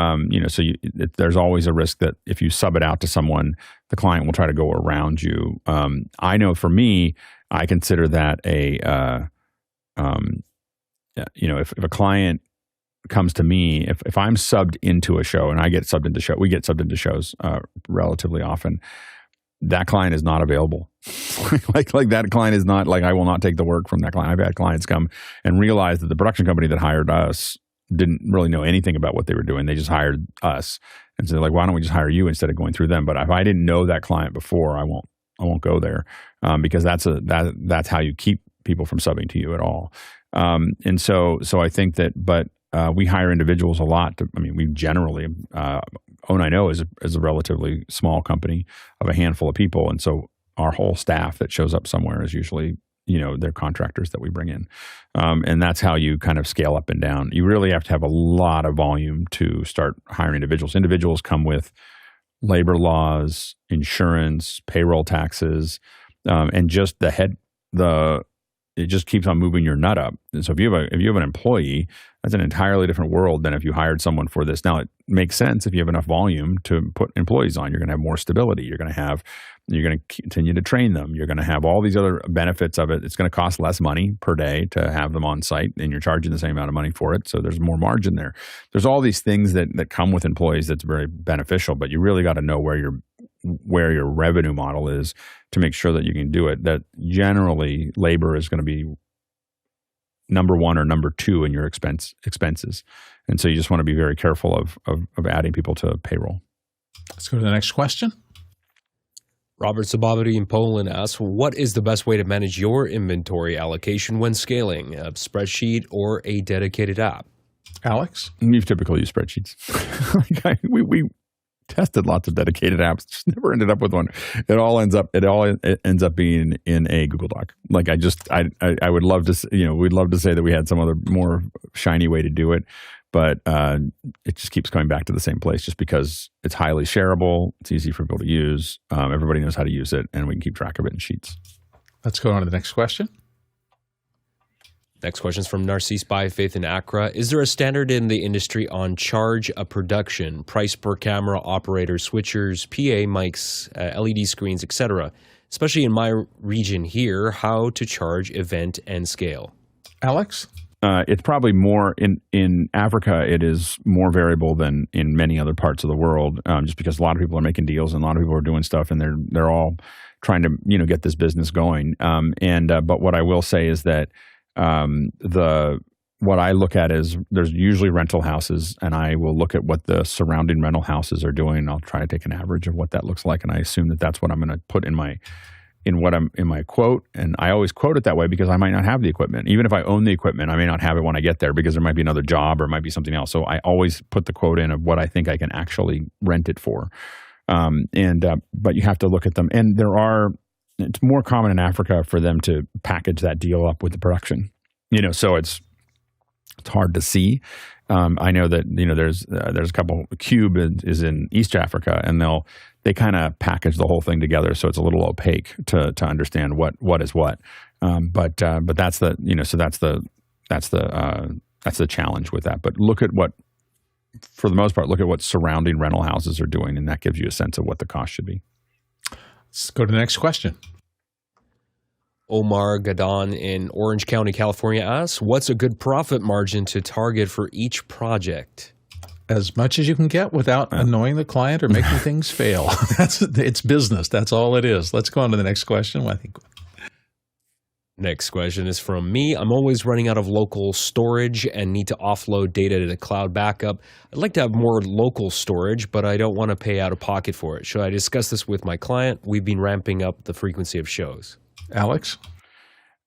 there's always a risk that if you sub it out to someone, the client will try to go around you. I know for me, I consider that if a client comes to me, if I'm subbed into a show, and we get subbed into shows relatively often, that client is not available. like that client is not, I will not take the work from that client. I've had clients come and realize that the production company that hired us didn't really know anything about what they were doing. They just hired us. And so they're like, why don't we just hire you instead of going through them? But if I didn't know that client before, I won't go there, because that's how you keep people from subbing to you at all. And so I think that, but we hire individuals a lot. We generally, Own I Know is a relatively small company of a handful of people. And so our whole staff that shows up somewhere is usually, they're contractors that we bring in. And that's how you kind of scale up and down. You really have to have a lot of volume to start hiring individuals. Individuals come with labor laws, insurance, payroll taxes, and just it just keeps on moving your nut up. And so if you have an employee, that's an entirely different world than if you hired someone for this. Now, it makes sense if you have enough volume to put employees on. You're going to have more stability. You're going to continue to train them. You're going to have all these other benefits of it. It's going to cost less money per day to have them on site, and you're charging the same amount of money for it. So there's more margin there. There's all these things that come with employees that's very beneficial, but you really got to know where your revenue model is to make sure that you can do it. That generally labor is going to be number one or number two in your expenses. And so you just want to be very careful of adding people to payroll. Let's go to the next question. Robert Sababity in Poland asks, what is the best way to manage your inventory allocation when scaling? A spreadsheet or a dedicated app? Alex? We've typically used spreadsheets. We tested lots of dedicated apps, just never ended up with one. It all ends up being in a Google Doc. I would love to, we'd love to say that we had some other more shiny way to do it, but it just keeps coming back to the same place just because it's highly shareable. It's easy for people to use. Everybody knows how to use it, and we can keep track of it in sheets. Let's go on to the next question. Next question is from Narcisse by Faith in Accra. Is there a standard in the industry on charge a production, price per camera, operator, switchers, PA, mics, LED screens, etc.? Especially in my region here, how to charge event and scale? Alex? It's probably more in Africa. It is more variable than in many other parts of the world, just because a lot of people are making deals and a lot of people are doing stuff, and they're all trying to get this business going. But what I will say is that what I look at is there's usually rental houses, and I will look at what the surrounding rental houses are doing. I'll try to take an average of what that looks like, and I assume that that's what I'm going to put in my quote. And I always quote it that way because I might not have the equipment. Even if I own the equipment, I may not have it when I get there because there might be another job or it might be something else. So I always put the quote in of what I think I can actually rent it for. But you have to look at them, and it's more common in Africa for them to package that deal up with the production. So it's hard to see. I know that there's a couple. Cube is in East Africa, and they kind of package the whole thing together, so it's a little opaque to understand what is what. But that's the challenge with that. But look at what for the most part, look at what surrounding rental houses are doing, and that gives you a sense of what the cost should be. Let's go to the next question. Omar Gadon in Orange County, California asks, what's a good profit margin to target for each project? As much as you can get without annoying the client or making things fail. It's business. That's all it is. Let's go on to the next question. Next question is from me. I'm always running out of local storage and need to offload data to the cloud backup. I'd like to have more local storage, but I don't want to pay out of pocket for it. Should I discuss this with my client? We've been ramping up the frequency of shows. Alex?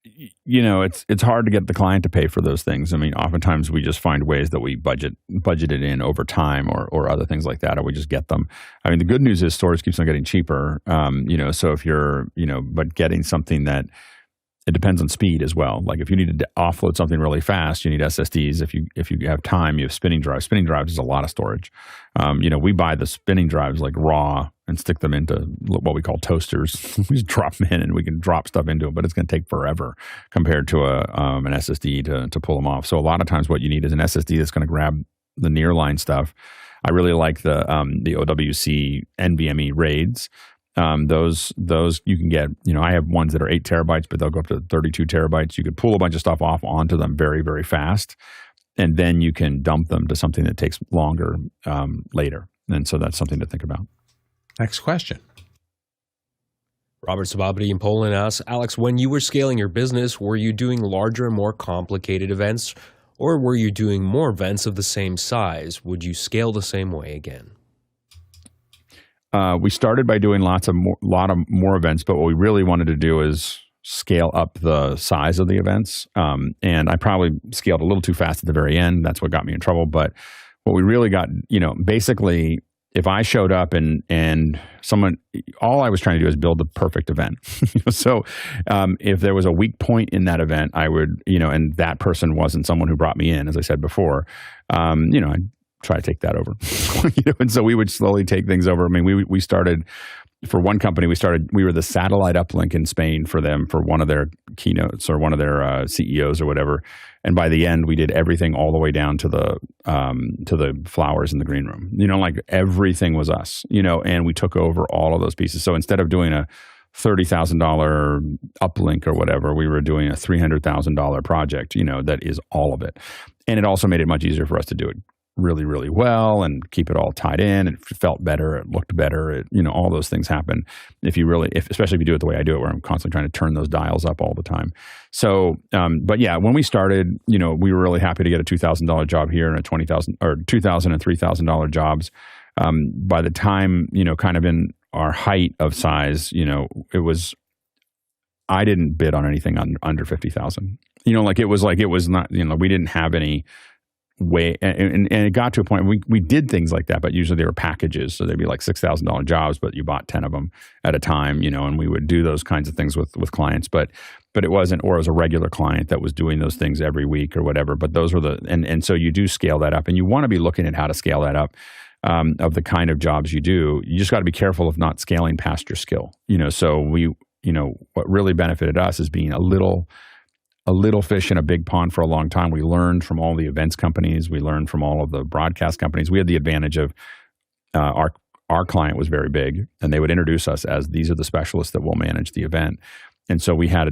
It's hard to get the client to pay for those things. I mean, oftentimes we just find ways that we budget it in over time or other things like that, or we just get them. I mean, the good news is storage keeps on getting cheaper. So if you're, but getting something that, it depends on speed as well. Like if you need to offload something really fast, you need SSDs. If you have time, you have spinning drives. Spinning drives is a lot of storage. We buy the spinning drives like raw and stick them into what we call toasters. We just drop them in and we can drop stuff into them, but it's going to take forever compared to an SSD to pull them off. So a lot of times what you need is an SSD that's going to grab the nearline stuff. I really like the OWC NVMe RAIDs. Those you can get, I have ones that are 8 terabytes, but they'll go up to 32 terabytes. You could pull a bunch of stuff off onto them very, very fast, and then you can dump them to something that takes longer later. And so that's something to think about. Next question. Robert Sababity in Poland asks, Alex, when you were scaling your business, were you doing larger, more complicated events, or were you doing more events of the same size? Would you scale the same way again? We started by doing lot of more events, but what we really wanted to do is scale up the size of the events. And I probably scaled a little too fast at the very end. That's what got me in trouble. But what we really got, basically, if I showed up and someone, all I was trying to do is build the perfect event. So if there was a weak point in that event, I would, and that person wasn't someone who brought me in, as I said before, I'd try to take that over. And so we would slowly take things over. I mean, we started, for one company, we were the satellite uplink in Spain for them for one of their keynotes or one of their CEOs or whatever. And by the end, we did everything all the way down to the flowers in the green room. Like everything was us, and we took over all of those pieces. So instead of doing a $30,000 uplink or whatever, we were doing a $300,000 project, that is all of it. And it also made it much easier for us to do it really, really well and keep it all tied in. It felt better. It looked better. All those things happen especially if you do it the way I do it, where I'm constantly trying to turn those dials up all the time. So, but yeah, when we started, we were really happy to get a $2,000 job here and a $20,000 or $2,000 and $3,000 jobs. By the time, kind of in our height of size, I didn't bid on anything under 50,000. It was not, we didn't have any way, and it got to a point we did things like that, but usually they were packages, so they'd be like $6,000 jobs, but you bought 10 of them at a time, and we would do those kinds of things with clients, but it wasn't, or it was a regular client that was doing those things every week or whatever. But those were and so you do scale that up, and you want to be looking at how to scale that up. Of the kind of jobs you do, you just got to be careful of not scaling past your skill. So what really benefited us is being a little fish in a big pond for a long time. We learned from all the events companies. We learned from all of the broadcast companies. We had the advantage of our client was very big, and they would introduce us as, these are the specialists that will manage the event. And so we had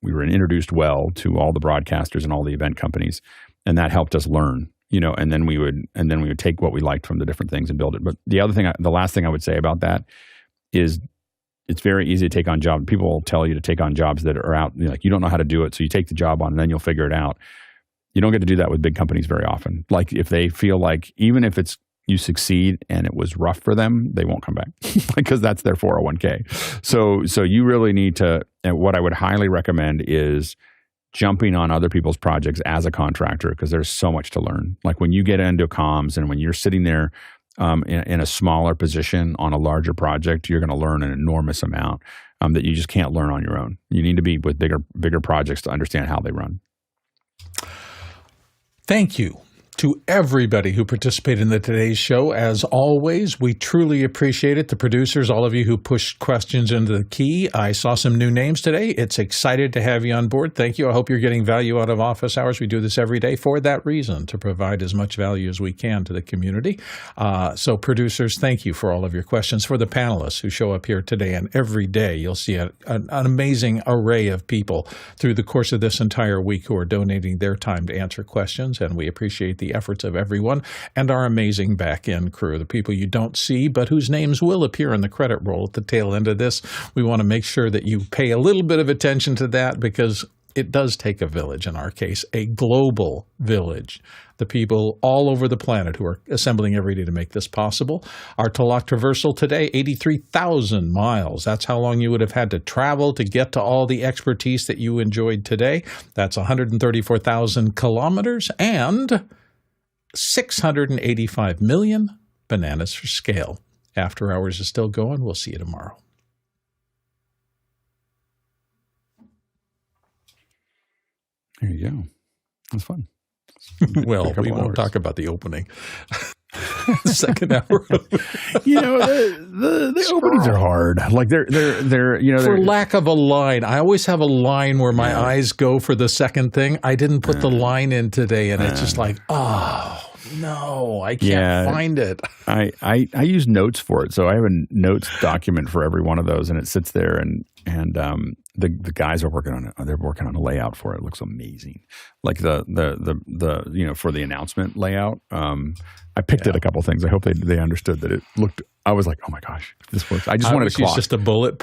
we were introduced well to all the broadcasters and all the event companies, and that helped us learn. And then we would take what we liked from the different things and build it. But the last thing I would say about that is, it's very easy to take on jobs. People will tell you to take on jobs that are out, like you don't know how to do it, so you take the job on and then you'll figure it out. You don't get to do that with big companies very often. Like if they feel like, even if you succeed and it was rough for them, they won't come back because that's their 401k. So you really need to, and what I would highly recommend is jumping on other people's projects as a contractor, because there's so much to learn. Like when you get into comms and when you're sitting there in a smaller position on a larger project, you're going to learn an enormous amount that you just can't learn on your own. You need to be with bigger projects to understand how they run. Thank you. To everybody who participated in today's show, as always, we truly appreciate it. The producers, all of you who pushed questions into the key. I saw some new names today. It's excited to have you on board. Thank you. I hope you're getting value out of office hours. We do this every day for that reason, to provide as much value as we can to the community. So producers, thank you for all of your questions. For the panelists who show up here today and every day, you'll see an amazing array of people through the course of this entire week who are donating their time to answer questions, and we appreciate the efforts of everyone and our amazing back-end crew, the people you don't see but whose names will appear in the credit roll at the tail end of this. We want to make sure that you pay a little bit of attention to that, because it does take a village, in our case, a global village. The people all over the planet who are assembling every day to make this possible. Our Talak traversal today, 83,000 miles. That's how long you would have had to travel to get to all the expertise that you enjoyed today. That's 134,000 kilometers and 685 million bananas for scale. After Hours is still going. We'll see you tomorrow. There you go. That's fun. Well, we won't talk about the opening. Second hour. The openings are hard. Like they're for lack of a line. I always have a line where my eyes go for the second thing. I didn't put the line in today, and it's just like, oh no, I can't find it. I use notes for it, so I have a notes document for every one of those, and it sits there, and the guys are working on it. They're working on a layout for it. It looks amazing. Like the for the announcement layout. I picked at a couple things. I hope they understood that it looked. I was like, oh my gosh, this works. I just wanted to clock. Just a bullet